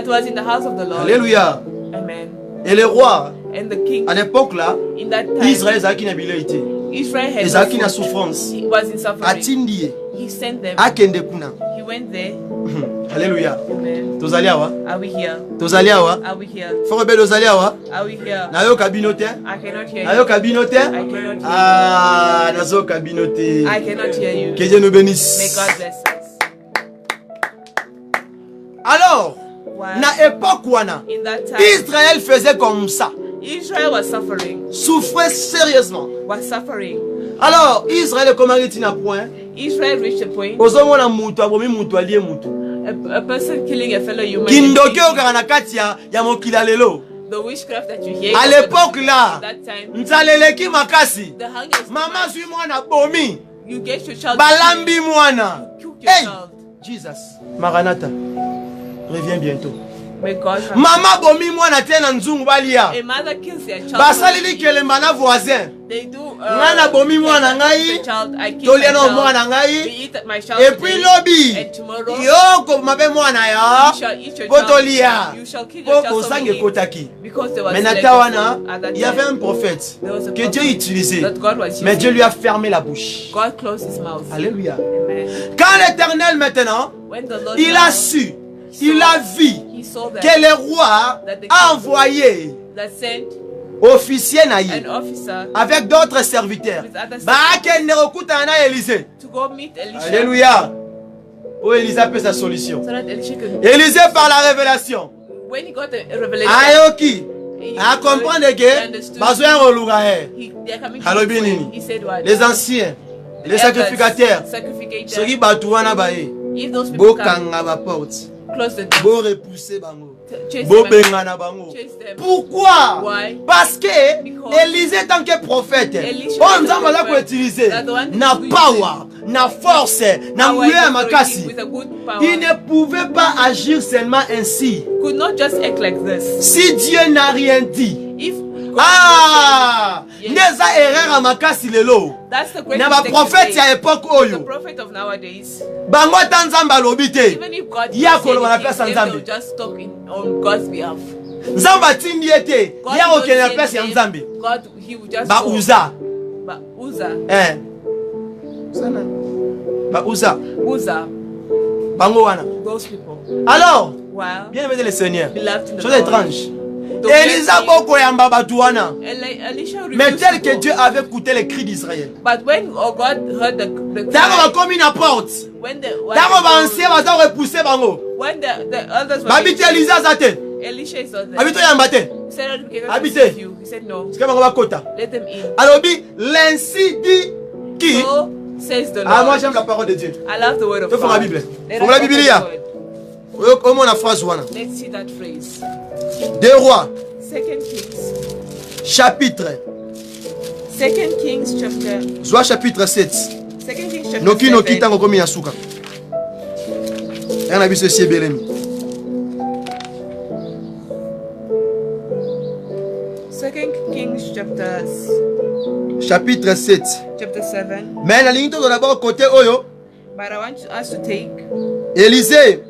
was in the house of the Lord. Alléluia. Amen. Et le roi, And the king, à l'époque là, in that time, Israël a une habileté. Israel had Israël no a food. souffrance. He was in suffering. Atindi, He sent them. akende kuna. He went there. Alléluia. Amen. Tozali awa. Are we here? Tozali awa. Are we here? Faut que tozali awa. Are we here? Nayo kabinote. I cannot hear Nayo you. kabinote. I cannot hear you. Ah, nazo kabinote. I cannot hear you. Que Dieu nous May bénisse. God bless us. Alors, While na époque wana, in that time, Israël faisait comme ça. Israel was suffering. Souffrait sérieusement. Was suffering. Alors, Israël comment il na point? Israel reached a point. Ozomona mutu abomi mutu alie mutu. A person killing a fellow human. Kindoki okaka na kati ya mokila lelo. The witchcraft that you hear. À l'époque là, At that time, nzaleleki makasi. the hunger is Mama zui mwana bomi. you get your child. Balambi mwana. You cook your Hey, child. Jesus. Maranatha. Reviens bientôt. May God have Mama bomi mwana tena nzungu balia. a mother kills their child. Basalili kelemba na voisin. They do. Ngana bomi mwana ngai. The child, I kill my Tolia no mwana child. We ngai. eat my child Et puis today, lobi. and tomorrow Yoko mabe mwana ya. you shall eat your Botolia. child. You shall kill your Poko child sange suddenly, kotaki. because there was Mais lack of Natawana, food at that il y avait time. un prophète There was a que Dieu prophet utilisait. that God was Mais using. Dieu lui a fermé la bouche. God closed his mouth. Alléluia. Amen. Quand l'Éternel maintenant, When the Lord il a now, su, il a vu he saw that, que le roi a envoyé that sent officier naïe an officer avec d'autres serviteurs. with other Bah, qu'elle ne recoute à Élisée. to go meet Elisha. Alléluia. Oh, Élisée a fait sa solution. So that Elisha could, Élisée par la révélation. when he got a revelation, Ayoki. he A comprendre he que understood. besoin de They are coming to Alors, his bien, way. Nini. He said what? les anciens, les Elders, sacrificateurs. sacrificators. Ceux qui battent wana bae. If those people come, Bokanga ba porte. close the door. Bo repousser bango. Chase Bo them. bengana bango. Chase them. Pourquoi? Why? Parce que Because Élisée tant que prophète, Elisha on was a nous a prophet. ko utiliser That's the one na who power, na force, na Power mouiller and authority makasi. with a good power. Il ne pouvait pas agir seulement ainsi. Could not just act like this. Si Dieu n'a rien dit. If God Ah! Yes. Neza erreur à makasi lelo. that's the great Na ba mistake prophète today. ya époque The oyo. prophet of nowadays, Bango tanzamba lobi te. even if God Ya says koloba na anything, place ya then Nzambe. they'll just talk on God's behalf. Nzambe atindi ete. God Ya don't okene na say place ya anything, Nzambe. God, he will just Ba go. uza. Ba Uzzah. Sana. Ba uza. Uzzah. Bango wana. Those people. Alors, Wow. bien aimé le Seigneur. Beloved in the Chose Lord. étrange. The Elisa great boko yamba batu wana. Elisha Mais refused tel to que go. Dieu avait écouté les cris d'Israël. But when God heard the Tango cry, ba komi na porte. when Tango ba ancien baza repousser bango. the others were Babiti Elisa zate. Elisha is not there. Habito yamba te. He said, "We cannot Habite. receive you." He said, "No, Sike bango bakota. let them in." Alobi l'ainsi dit qui? So says the Ah moi Lord. j'aime la parole de Dieu. I love the word of Tu faut la God. Bible. Let Faut us la open Bible the ya. word. Comment la phrase wana? Let's see that phrase. Deux rois, 2 Kings. chapitre. 2 Kings chapter. Soit chapitre 7. 2 Kings chapter Noki noki 7. tango komi ya suka. Yana biso si belemi. 2 Kings Chapitre 7. chapter 7. Mais la ligne d'abord côté oyo, But I want us to take Élisée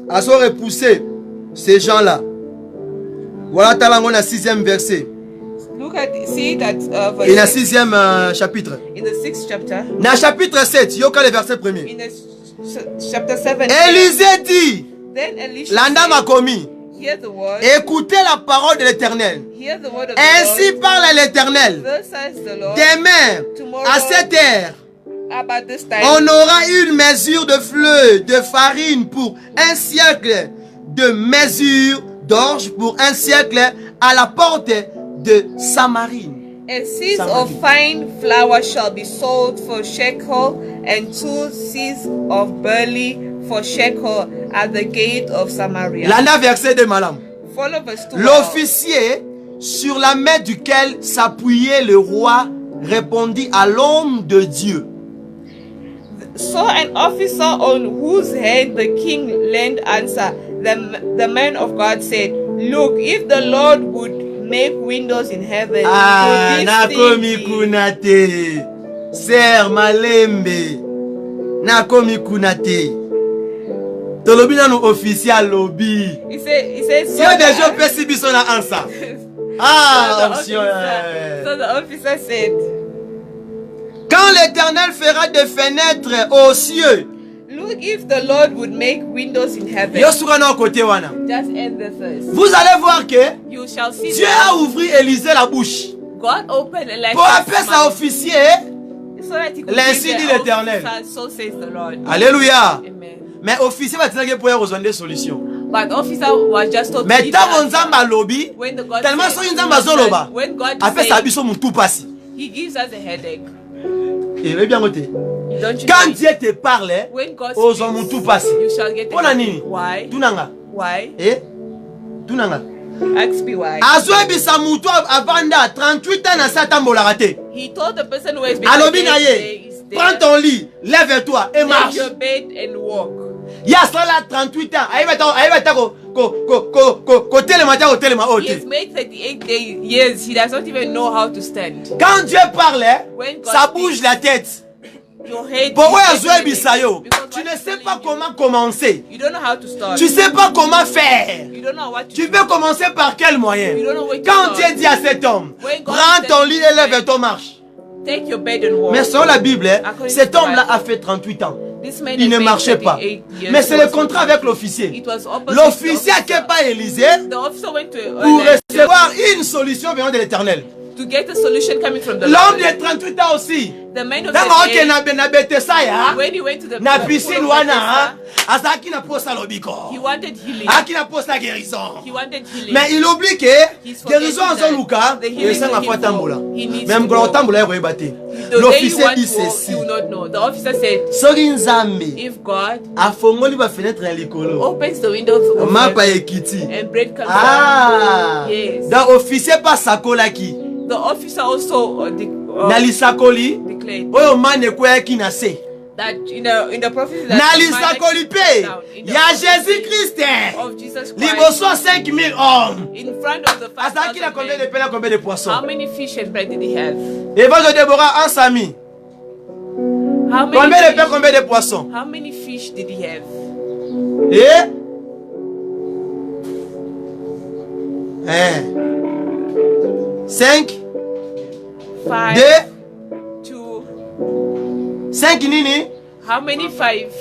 a son repoussé ces gens-là. Voilà talango na 6e verset. see that Et na verse 6e chapitre. in the 6th chapter. Na chapitre 7, yoka le verset premier. In the chapter 7. Élisée dit, Then Elisha Landa said, makomi, hear the word. écoutez la parole de l'Éternel. Hear the word of Ainsi the parle l'Éternel. Lord. Thus says the Lord. Demain, à cette heure, About this time, on aura une mesure de fleur de farine pour un siècle, de mesure d'orge pour un siècle à la porte de Samarie. A seed of fine flour shall be sold for shekel, and 2 seeds of barley for shekel at the gate of Samaria. Landa verset de madame. Follow verse 2. L'officier sur la main duquel s'appuyait le roi répondit à l'homme de Dieu. So an officer on whose head the king leaned answer, the man of God said, look, if the Lord would make windows in heaven, nakomi kunate, ser malembe, nakomi kunate. Tolobina no official lobby. He said, si on déjà pesi biso na ansa. So the officer said, quand l'Éternel fera des fenêtres aux cieux, look, if the Lord would make windows in heaven. Just end the verse. Vous allez voir que you shall see Dieu a ouvert Élisée la bouche. God opened Elijah's pour appeler sa officier. So that he could l'ainsi dit l'Éternel. So says the Lord. Alléluia. Amen. Mais officier va dire qu'il peut rejoindre des solutions. But officer was just told mais tant nzamba lobby, tellement so nzamba zoloba. When God après ça biso mutu passi. He gives us a headache. Et le bien côté. Quand Dieu te parle, aux hommes tout passe. Why? Tunanga. Why? Eh? Tunanga. Ask me why. Azwa bisa mutu avanda 38 ans na satambola raté. He told the person who has been alobi na ye. Prends ton lit, lève-toi et marche. Take your bed and walk. Ya sala 38 ans. He has made 38 years. He does not even know how to stand. Quand Dieu parle, ça bouge la tête. Pourquoi tu ne sais pas comment commencer. You don't know how to start. Tu ne sais pas comment faire. You don't know what to tu peux commencer par quel moyen? Quand Dieu dit à cet homme, prends ton lit et lève-toi, marche. Take your bed and walk. Mais selon la Bible, cet homme-là a fait 38 ans. Il ne marchait pas. Mais c'est le contrat avec l'officier. L'officier n'a pas Élisée pour recevoir une solution venant de l'Éternel. To get a solution coming from the L'homme de 38 ans aussi. The man of the age, when he went to the piscine wana, he wanted healing. He wanted healing. Mais il oublie que guérison en son luka, et ça n'a pas tambola. Même quand tambola est rebatté. L'officier dit ceci. The officer said, if God opens the windows of heaven and bread comes out, yes. The officier pas sakolaki. The officer also declared that in the prophecy Jésus Christ of Jesus Christ 5000 hommes. In front of the 5,000 combien de poissons? How many fish and bread did he have? Évangile de Déborah, un sami. Combien de pain, combien de poissons? How many fish did he have? Et 5 5 2 2 5 nini? How many 5?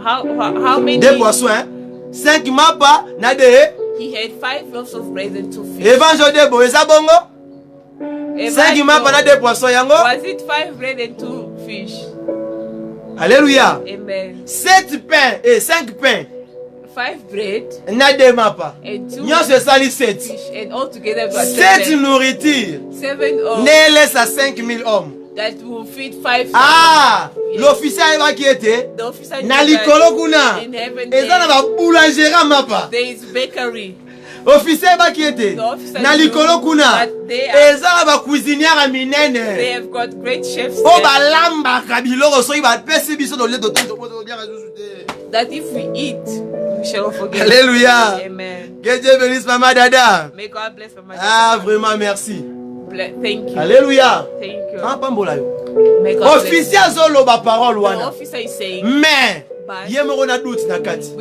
How many? 2 poissons, hein? 5 mapa na de. He had 5 loaves of bread and 2 fish. Évangile de Déborah, ça bongo? 5 mapa na 2 poissons yango? Was it 5 bread and 2 fish? Alléluia. Amen. 7 pains et 5 pains. 5 bread na 2 mapa. And 2 fish. And altogether it was 7 nourriture. 7 of ne laisse à 5000 hommes. That will feed 5. Yes. L'officier qui était na likolo kuna. Eza na ba boulangerie mapa. There is bakery. Officier qui était na likolo kuna. Eza na ba cuisinière minene. They have got great chefs. O ba lamba kabiloko so ba pesi biso do le do that if we eat, we shall not forget. Alléluia. Amen. Que Dieu bénisse Maman Dada. May God bless Maman Dada. Ah, vraiment merci. Thank you. Alléluia. Thank you. May God officier zolo ba parole wana. The officer is saying, mais yemoro na doute na kati.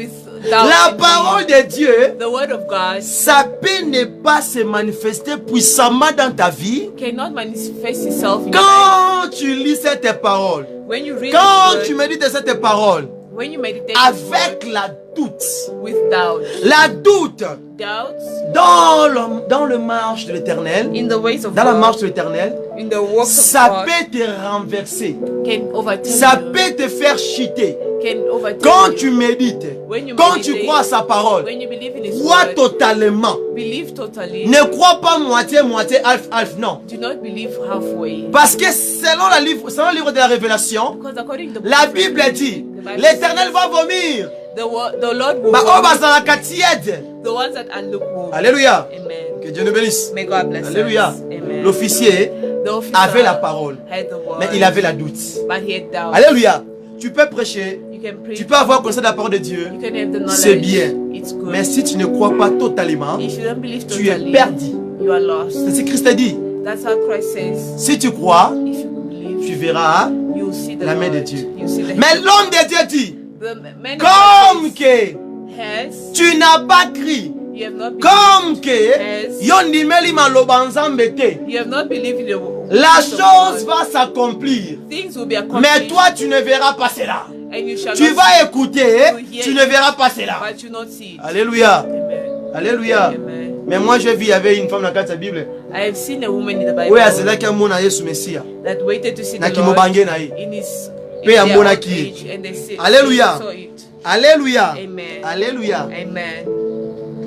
La parole de Dieu, the word of God, ça peut ne pas se manifester puissamment dans ta vie. Cannot manifest itself in quand tu lis cette parole. When you read quand tu médites cette parole. when you meditate avec la doute. with doubt, La doute doubts dans le marche de l'éternel, in the ways of dans la God, marche de l'éternel, in the works ça of God, peut te renverser. can overtake Ça you, peut te faire chuter. can overtake Quand you. tu médites, When you quand tu meditate, crois à sa parole, when you believe in His crois word, totalement. believe totally. Ne crois pas moitié, half, non. Do not believe halfway. Parce que selon le livre de la Révélation, Because according to the la book of Bible Revelation, dit, the Bible l'Éternel says, va vomir. the Lord will Bah, oh, vomit bah, ça va qu'à tiède. the ones that are lukewarm. Alléluia. Amen. Que Dieu nous bénisse. May God bless Alléluia. us. Amen. L'officier The officer avait la parole, had the word, mais il avait la doute. but he had doubt. Alléluia. Tu peux prêcher, You can preach, tu peux avoir connaissance de la parole de Dieu. you can have the knowledge. C'est bien. It's good. Mais si tu ne crois pas totalement, If you don't believe tu es totally, perdu. you are lost. C'est ce que Christ a dit. That's what Christ says. Si tu crois, If you believe, tu verras you'll see the la main de Lord. Dieu. You'll see the Mais hand. l'homme de Dieu dit, The man of comme God que has, tu n'as pas crié, you have not believed. comme que yondimeli maloba nzambe te, You have not believed in the la words of chose God. va s'accomplir. Things will be Mais accomplished, toi, tu ne verras pas cela. and you shall Tu not vas see, écouter, tu ne verras pas cela. but you not see it. Alléluia. Amen. Alléluia. Amen. Mais moi, je vis avec une femme dans la Bible. I have seen a woman in the Bible Oui, c'est là qu'il y a un mot Yesu Messia. that waited to see Na the ki Lord mobange na ye. in his Pe ya their mona old ki. age, and they Alléluia. saw it. Alléluia. Amen. Alléluia. Amen.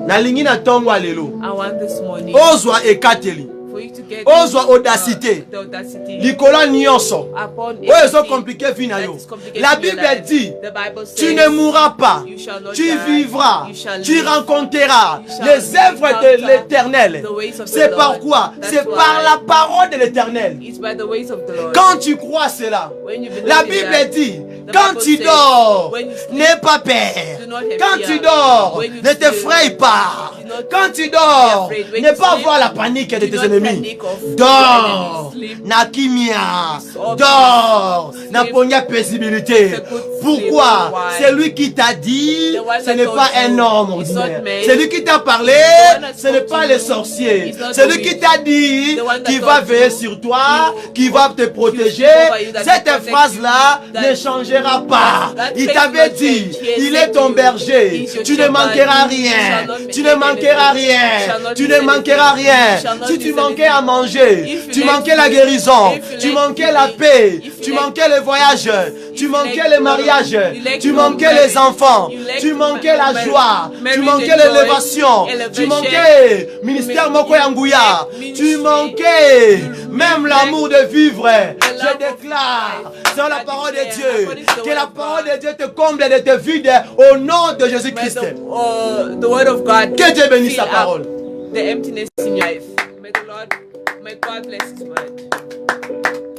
Nalingi na tongo alelo. I want this morning Ozwa ekateli. for you to get Ozwa audacité. the audacity Likola nyonso. upon Oyo ezo everything compliqué vie na that yo. is complicated La in your Bible life. dit, The Bible says, tu ne mourras pas. you shall not Tu die, vivras. you shall Tu live, rencontreras you shall les œuvres de encounter l'Éternel. the ways of the C'est Lord. par quoi? That's C'est why par la parole de l'Éternel. it's by the ways of the Lord. Quand tu crois cela, When you believe la in Bible that, dit, the quand Bible tu says, dors, when you sleep, n'aie pas peur. do not have Quand fear. tu dors, When you ne te sleep, fraye pas. do not Quand tu be dors, afraid. When n'aie you pas sleep, avoir la panique de do tes not ennemis. panic of your Dors, enemies. Sleep. Nakimia, Sleep. dors, Sleep. Naponia paisibilité. It's a good sleep. Pourquoi? Why? C'est lui qui t'a dit, The one ce that n'est told pas un you, homme it's not ordinaire. man. C'est lui qui t'a parlé, The one that ce n'est told pas you, les sorciers. it's not C'est the lui qui witch. t'a dit, The one that qui va told veiller you, sur toi, you- qui va te protéger. over you, that will Cette protect phrase-là you, that- ne changera pas. that Il faith t'avait will not dit, change. He has il said est ton to you, berger. he's your Tu ne shepherd. manqueras You rien. shall not Tu ne lack manqueras anything. You rien. shall not Tu miss ne manqueras anything. You rien. shall not Si tu miss manquais à anything. manger, If you tu lack manquais la food, guérison, if you tu lack manquais la healing, paix, if tu you lack manquais les voyages, tu you manquais lack les love, mariages, you lack tu your manquais marriage, les enfants, you lack tu manquais la marriage, joie, tu marriage manquais and joy, l'élévation, tu elevation, manquais ministère Moko Yangouya, tu manquais même l'amour de vivre. Je déclare sur la parole de Dieu que la parole de Dieu te comble et te vide au nom de Jésus-Christ. The word of God Que Dieu bénisse sa fill up parole. the emptiness in your life. May God bless His word.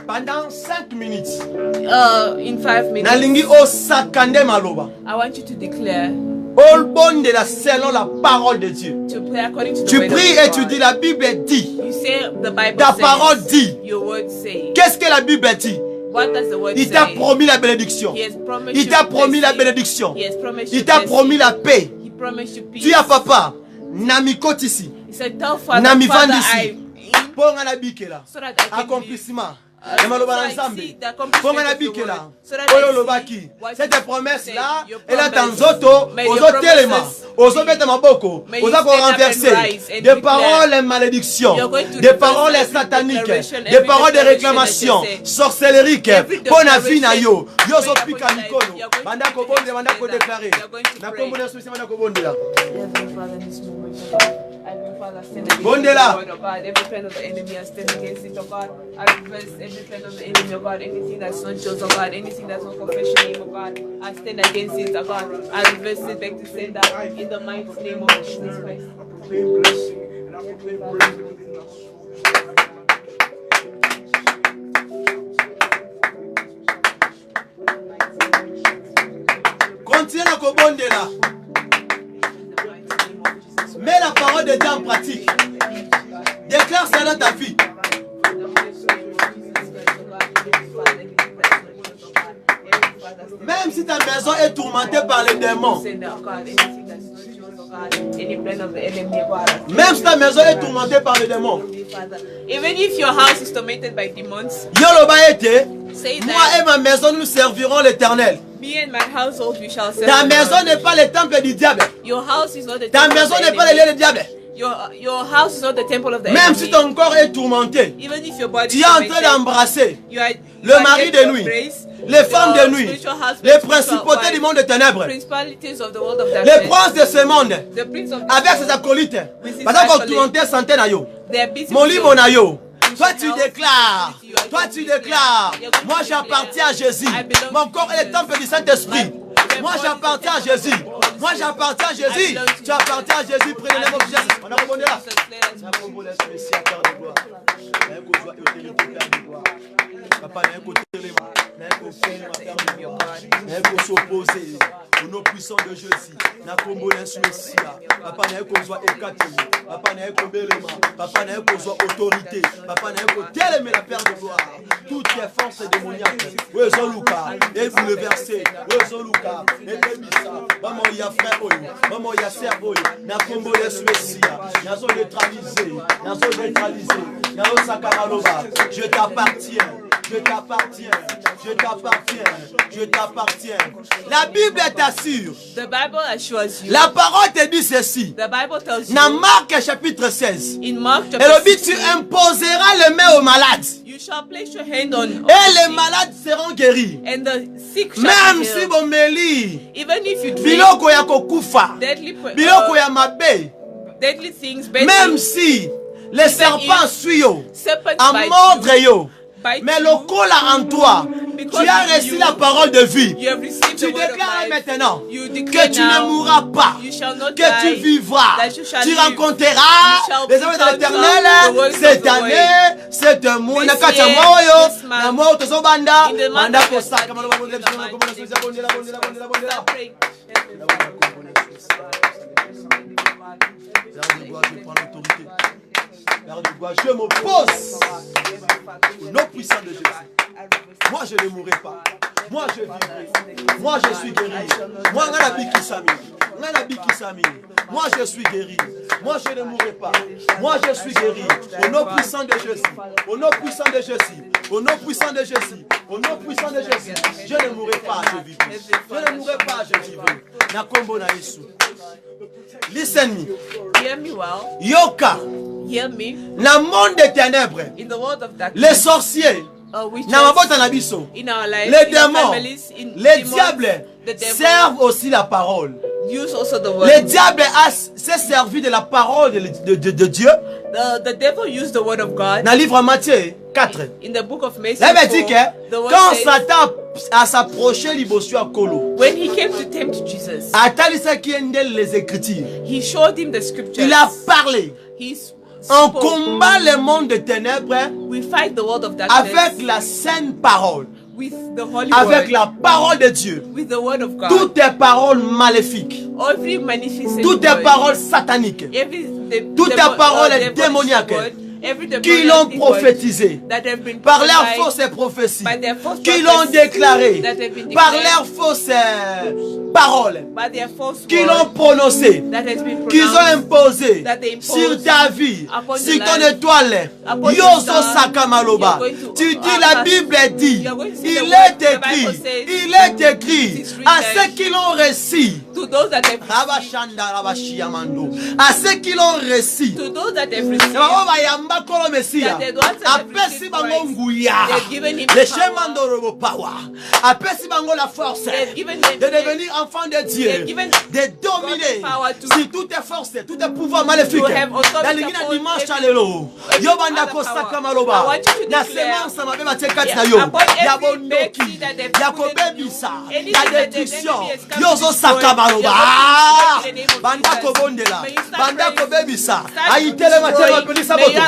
Pendant 5 minutes, In 5 minutes, nalingi osakande maloba. I want you to declare, Olbonde la selon la parole de Dieu. to pray according to the Tu word pries of et tu God. dis, la Bible dit. You say the Bible Ta says, parole dit. your word say. Qu'est-ce que la Bible dit? What does the word Il say? t'a promis la bénédiction. He has promised Il you t'a promis la blessing. bénédiction. He has promised Il you t'a blessing. promis la paix. He promised you peace. Dis à papa, Namikot ici. He said, tell Father, Nami Father, Vandisi. Ponga na bikela. so that I can Accomplissement. so Maloba I Nzambe. see the accomplishment Ponga na of your bikela. word. So that I Oyo see lobaki. what Cette you promesse said, là, your elle est promise. en zoto, May your ozo telema, promises ozo bete maboko, May you ozo ko stand up and renverser rise and des declare. paroles malédictions, You're going to des reverse paroles every sataniques, declaration, des every paroles de declaration réclamation, that you say. sorcellerique, Every pona fina yo, declaration yo zo made pika upon your life, mikolo, you're going to banda ko bonde, banda ko declare that. déclarer. You're going to Na pray. kombo na susi banda ko bonde la. Heavenly Father, in this moment, oh God, Heavenly Father, stand against Bondela. the word of God. Every plan of the enemy, I stand against it, oh God. I reverse every plan of the enemy, oh God. Anything that's not yours, oh God. Anything that's not confession name, oh God. I stand against it, oh God. I reverse it back to sender in the mighty name of Jesus Christ. Continue à kobondela. Mets la parole de Dieu en pratique. Déclare ça dans ta vie. Même si ta maison est tourmentée par les démons. Même si ta maison est tourmentée par les démons. Even if your house is tormented by demons, Yoloba ete, Say moi that et ma maison, nous servirons l'Éternel. me and my household we shall serve Ta the maison Lord. n'est pas le temple du diable. Your house is not the Ta temple of maison the n'est pas le enemy. lieu du diable. Your house is not the temple of the Même enemy. si ton corps est tourmenté, Even if your body tu es en train d'embrasser you are le mari de nuit, les femmes de nuit, les principautés du monde de ténèbres, principalities of the world of les darkness, princes de ce monde, the prince of avec this ses acolytes, with his parce qu'on acolytes, tourmentait centaines à yo. they are busy Mon with livre your- na yo. Toi tu health, déclares, you are toi going tu to declare. déclares, You're going moi to declare. j'appartiens à Jésus. I belong Mon to corps est le Jesus. temple du Saint-Esprit. Moi j'appartiens à Jésus. Moi j'appartiens à Jésus. Tu appartiens à Jésus. Prenez les mots de Jésus. On a répondu là. Papa, n'a un côté l'élément, n'a un côté s'opposer au nom puissant de Jésus. N'a combo l'insoumissia. Papa, n'a un côté écarté. Papa, n'a un côté l'élément. Papa, n'a un côté autorité. Papa, n'a un côté l'élément la paire de gloire. Toutes les forces démoniaques. Oui, Zoluka. Et bouleversé. Oui, Zoluka. Et Bébissa. Maman, il y a frère Oyo. Maman, il y a sœur Oyo. N'a combo l'insoumissia. N'a zone neutralisé. N'a zone neutralisé. N'a zone sakamaloba. Je t'appartiens. Je t'appartiens, je t'appartiens, je t'appartiens. La Bible t'assure. The Bible assures you. La parole te dit ceci. The Bible tells you. Dans Marc chapitre 16. In Mark Et chapter le but, 16, tu imposeras les mains aux malades. you shall place your hand on Et les malades seront guéris. and the sick shall Même be si healed. bon meli, Even if you drink biloko ya kokufa, biloko ya mabe, deadly things, même si les serpents suivent yo, serpents à bite mordre yo, bite mais you, le col en toi, because tu as in reçu you, la parole de vie. you have received Tu the word of déclares life. maintenant You que declare tu ne now, mourras pas, you shall not que tu die, vivras, that you shall tu live. rencontreras You shall les hommes de encounter l'Éternel the words of cette the année, way. cette mois, This na kati ya year, moyo, this month, na moyo tozobanda, in the month banda of your kosaka, study, maloba, in bondela, the bondela, month bondela, of bondela, bondela, bondela, bondela. Start praying. Père de gloire, je prends l'autorité. Père de gloire, je m'oppose au nom puissant de Jésus. Moi, je ne mourrai pas. Moi, je vivrai. Moi, je suis guéri. Moi, moi, je suis guéri. Moi, je ne mourrai pas. Moi, je suis guéri. Au nom puissant de Jésus. Au nom puissant de Jésus. Au nom puissant de Jésus. Au nom puissant de Jésus. Je ne mourrai pas, je vivrai. Je ne mourrai pas, je vivrai. Na kombo na Yesu. Listen me. Hear me well. Yoka. Hear me. Na monde des ténèbres. In the world of darkness. Les sorciers. Witches, Na mabota na biso. in our lives, Les in our démons. families, in Les demons, diables the devil servent aussi la parole. use also the word. Le diable s'est servi de la parole de Dieu. The devil used the word of God. Dans le livre Matthieu 4. In the book of Matthew, Là, il dit que the word quand says, Satan a s'approché l'ibossu à Kolo, when he came to tempt Jesus, Atalisa qui est les Écritures, he showed him the scriptures. il a parlé. He On spoke. combat le monde des ténèbres We fight the world of darkness avec la saine parole, with the holy avec word, la parole de Dieu. with the word of God. Toutes tes paroles maléfiques, Every magnificent toutes tes word, paroles sataniques, toutes tes paroles démoniaques qui l'ont prophétisé par leurs fausses prophéties, qui l'ont déclaré par leurs fausses paroles, qui l'ont prononcé, qu'ils ont imposé sur ta vie, sur ton étoile. Yoso Sakamaloba. Tu dis, la Bible dit, il est écrit à ceux qui l'ont reçu. À ceux qui l'ont reçu. Apesi bango nguya, le chemin de power, apesi bango la force de devenir enfant de Dieu, de dominer sur toutes tes forces, tous tes pouvoirs maléfiques. Dans l'Église dimanche chalelo, yo banda kosaka maloba, na semence mabe matekati na yo, ya bondoki, ya kobebisa, ya destruction, yo zo saka maloba, banda kobondela, banda kobebisa, aitele matema pelisa boto.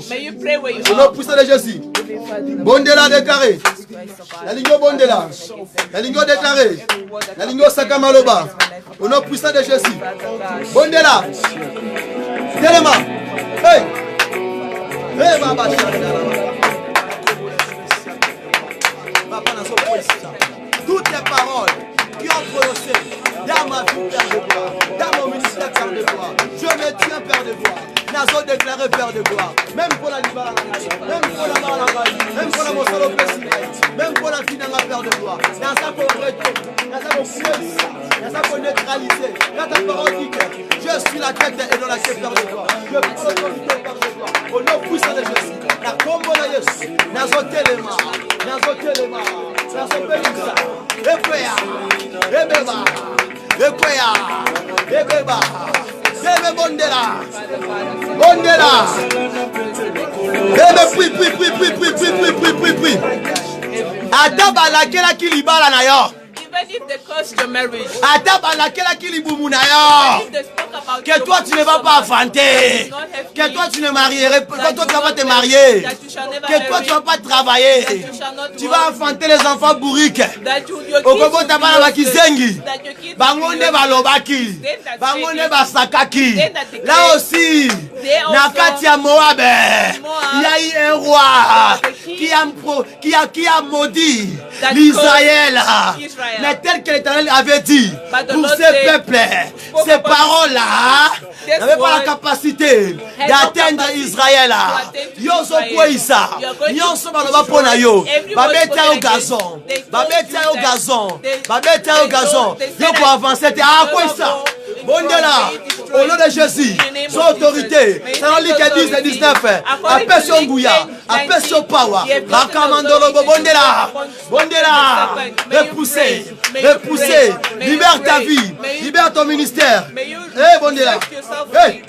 May you pray where you Au nom puissant de Jésus. Bondela déclaré. La ligne bondela. La ligne déclaré. La ligne sakamaloba. Au nom puissant de Jésus. Bondela. Tellement. Hey. Hey baba toutes les paroles qui ont prononcé dans ma vie, Père de gloire, dans mon ministère, Père de gloire, je me tiens, Père de gloire, Nazo déclaré Père de gloire. Même pour la libara, même pour la malanga, même pour la mosolo pessi, même pour la finanga Père de gloire. Naza pour retour, naza pour fouet, naza pour neutraliser. Quand ta parole dit que je suis la tête et non la tête Père de gloire. Je prends l'autorité Père de gloire. Au nom puissant de Jésus. La combo de Jésus. Nazo telema, nazo telema, nazo pelisa. Ekwea, ebeba, ekwea, ebeba. Bébé Bondela, Bondela, bébé puis. Ataba la kela kilibala na yo. Even if they curse your marriage, que toi tu ne vas pas affronter, que toi tu ne marierais, que toi tu ne vas pas te marier, que toi tu ne vas pas travailler, tu vas affronter les enfants bourriques. Okobo tabana bakizengi, bangonde balobaki, bangonde basakaki. Là aussi, nakati ya Moab, il y a eu un roi qui a maudit l'Israël. Mais tel que l'Éternel avait dit pour ces peuples, ces paroles-là n'avaient pas la capacité d'atteindre Israël. Yoso Poisa, Yoso Baloba Ponayo, Babeta au gazon, Babeta au gazon, Babeta au gazon. Yo pour avancer, ah quoi ça? Bondela, au nom de Jésus, son autorité, c'est dans l'Ike 10 et 19, appelle sur Ngouya, appelle sur Power, Rakamandolo, Bondela, Bondela, repoussez, repoussez, libère ta vie, libère ton ministère. Eh, Bondela, hey.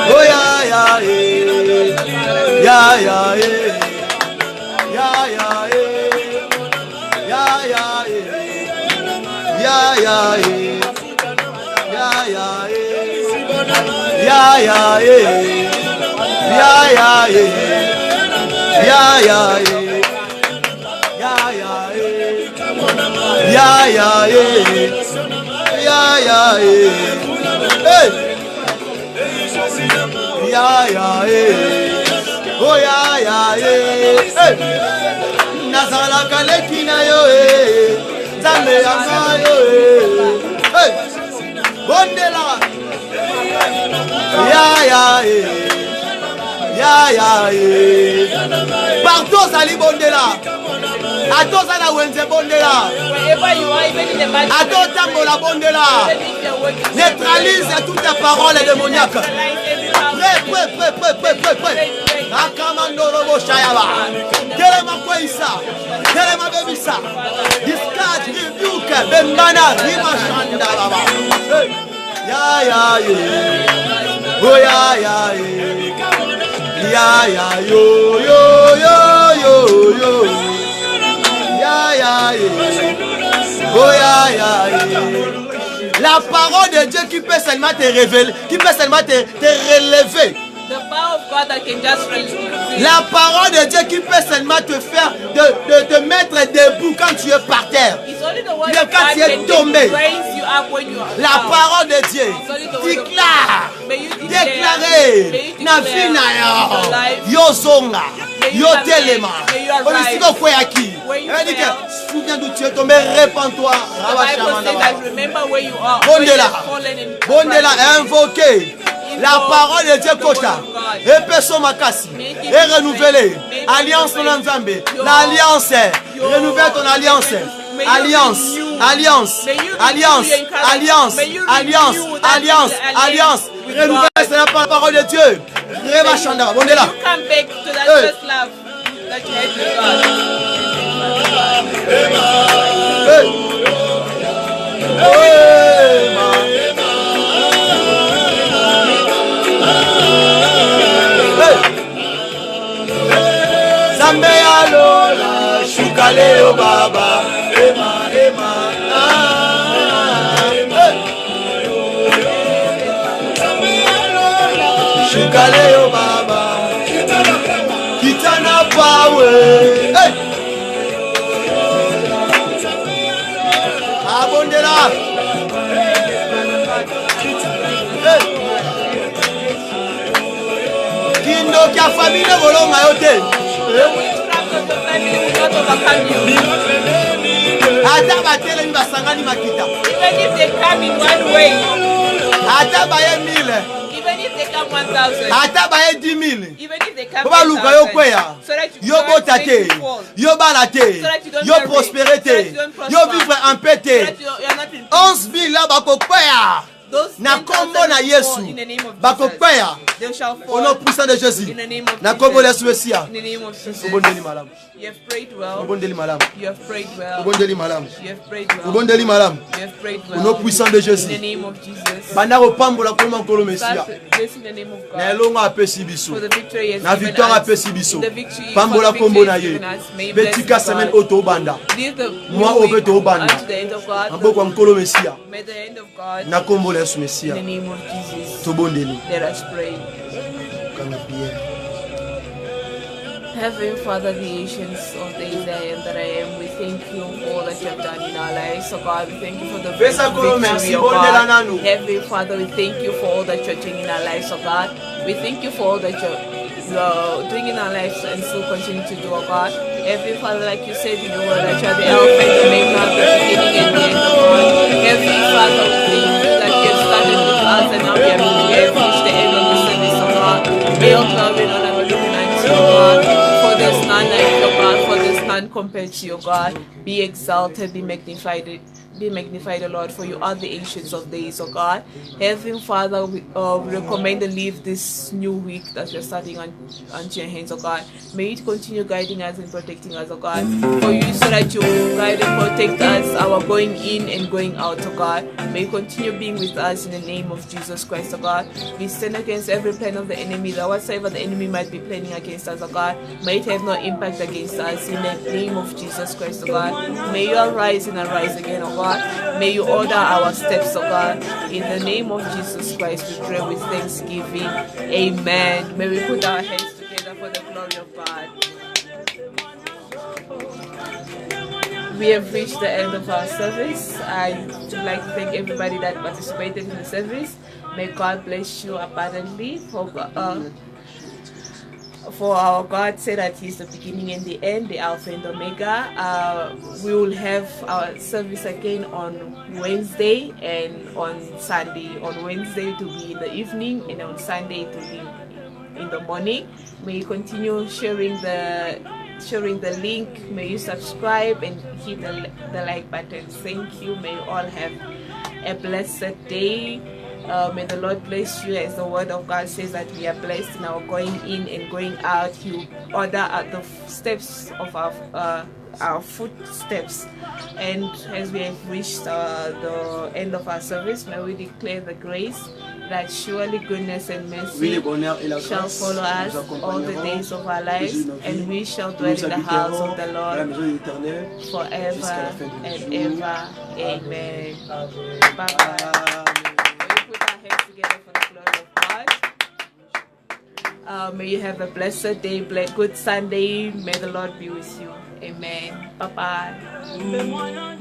Oh ya ya ya ya ya ya ya ya Nazala kalekina yo Zambe yo Bondela Partout Sali Bondela Ato Sala Wenze Bondela Ato Tambola Bondela Neutralise toute ta parole démoniaque. Prêt. Akamandoro Boshayaba. Telema Kwaisa. Telema Bebisa. Discard, rebuke, Bengana, Rima Shandalaba. Ya. Oh ya. Ya, yo. Ya. Oh ya. La parole de Dieu qui peut seulement te révéler, qui peut seulement te relever. The power of God that can just La parole de Dieu qui peut seulement te faire te mettre debout quand tu es par terre. Quand tu es tombé. La parole de Dieu déclarer na fina yo zonga yo telema onisiko kweyaki. Elle dit que souviens d'où tu es tombé, répands-toi. Bondela invoqué. La parole de Dieu Kota et Peso Makasi est renouvelée. Alliance Nzambe. L'alliance. Renouvelle ton alliance. Alliance. Renouvelle la parole de Dieu. Reva Chanda. Bondela. You come back to that first love that you had with Zambe alola shukaleo baba ema shukaleo baba kitana pawe abondela kindo kia famille bolonga yote Ata batele mi basangani makita. even if they come in one way, ata baye 1000, even if they come 1,000, ata baye 10 000, even if they come Papa Luka yo 10,000, kweya, so that you yo don't bota make te, you fall, yo bala te, so that you don't yo marry, prospérité, so that you don't prosper, yo vivre en paix so te. that you're not in peace. 11 000 là bako kweya. Those Na 10,000 kombo na will Yesu, fall in the name of bako Jesus. kweya. They shall Au nom fall puissant de Jésus. in the name of Na kombo Jesus. Yesu Messia. In the name of Jesus. Ubondeli malam. You have prayed well. Ubondeli malam. You have prayed well. Ubondeli malam. You have prayed well. Ubondeli malam. You have prayed Au nom well. puissant de In the Jésus. name of Jesus. Banda kopambola koma nkolo Messia. God bless in the name of Na God. elongo apesi biso. For the victory he has Na given victoire us. apesi biso. In the victory, Pambola for the kombo victory na he has ye. given us. May he bless Betika you, semaine God. oto banda. This the Moi new week obeto banda. unto the end of God. Amboko nkolo Messia. May the end of God. Na kombo Yesu In Messia. the name of Jesus. Tobondeli. Let us pray. Kanga prière. Heavenly Father, the ancients of days I am that I am, we thank you for all that you have done in our lives. So God, we thank you for the victory, oh God. Heavenly Father, we thank you for all that you're doing in our lives, oh God. We thank you for all that you're doing in our lives and still continue to do, oh God. Heavenly Father, like you said in your word, that you are the Alpha and the Omega, the beginning and the end, oh God. Heavenly Father, we thank you that you have started with us and now we have reached the end of the service, oh God. May your glory and honor be given unto you, God. For there's none like you, God. For there's none compared to you, God. Be exalted, be magnified, O Lord, for you are the ancients of days, O God. Heavenly Father, we recommend and leave this new week that we're starting onto your hands, O God. May it continue guiding us and protecting us, O God. For you, so that you guide and protect us, our going in and going out, O God. May you continue being with us in the name of Jesus Christ, O God. We stand against every plan of the enemy, that whatsoever the enemy might be planning against us, O God, may it have no impact against us in the name of Jesus Christ, O God. May you arise and arise again, O God. May you order our steps, O God. In the name of Jesus Christ, we pray with thanksgiving. Amen. May we put our hands together for the glory of God. We have reached the end of our service. I would like to thank everybody that participated in the service. May God bless you abundantly. For our God said that He is the beginning and the end, the Alpha and Omega. We will have our service again on Wednesday and on Sunday. On Wednesday it will be in the evening, and on Sunday it will be in the morning. May you continue sharing the link. May you subscribe and hit the like button. Thank you. May you all have a blessed day. May the Lord bless you, as the word of God says that we are blessed in our going in and going out. He order at the steps of our footsteps. And as we have reached the end of our service, may we declare the grace that surely goodness and mercy shall follow us all the days of our lives, and we shall dwell in the house of the Lord forever and ever. Amen. Bye-bye. Put our hands together for the glory of God. May you have a blessed day, good Sunday. May the Lord be with you. Amen. Bye-bye.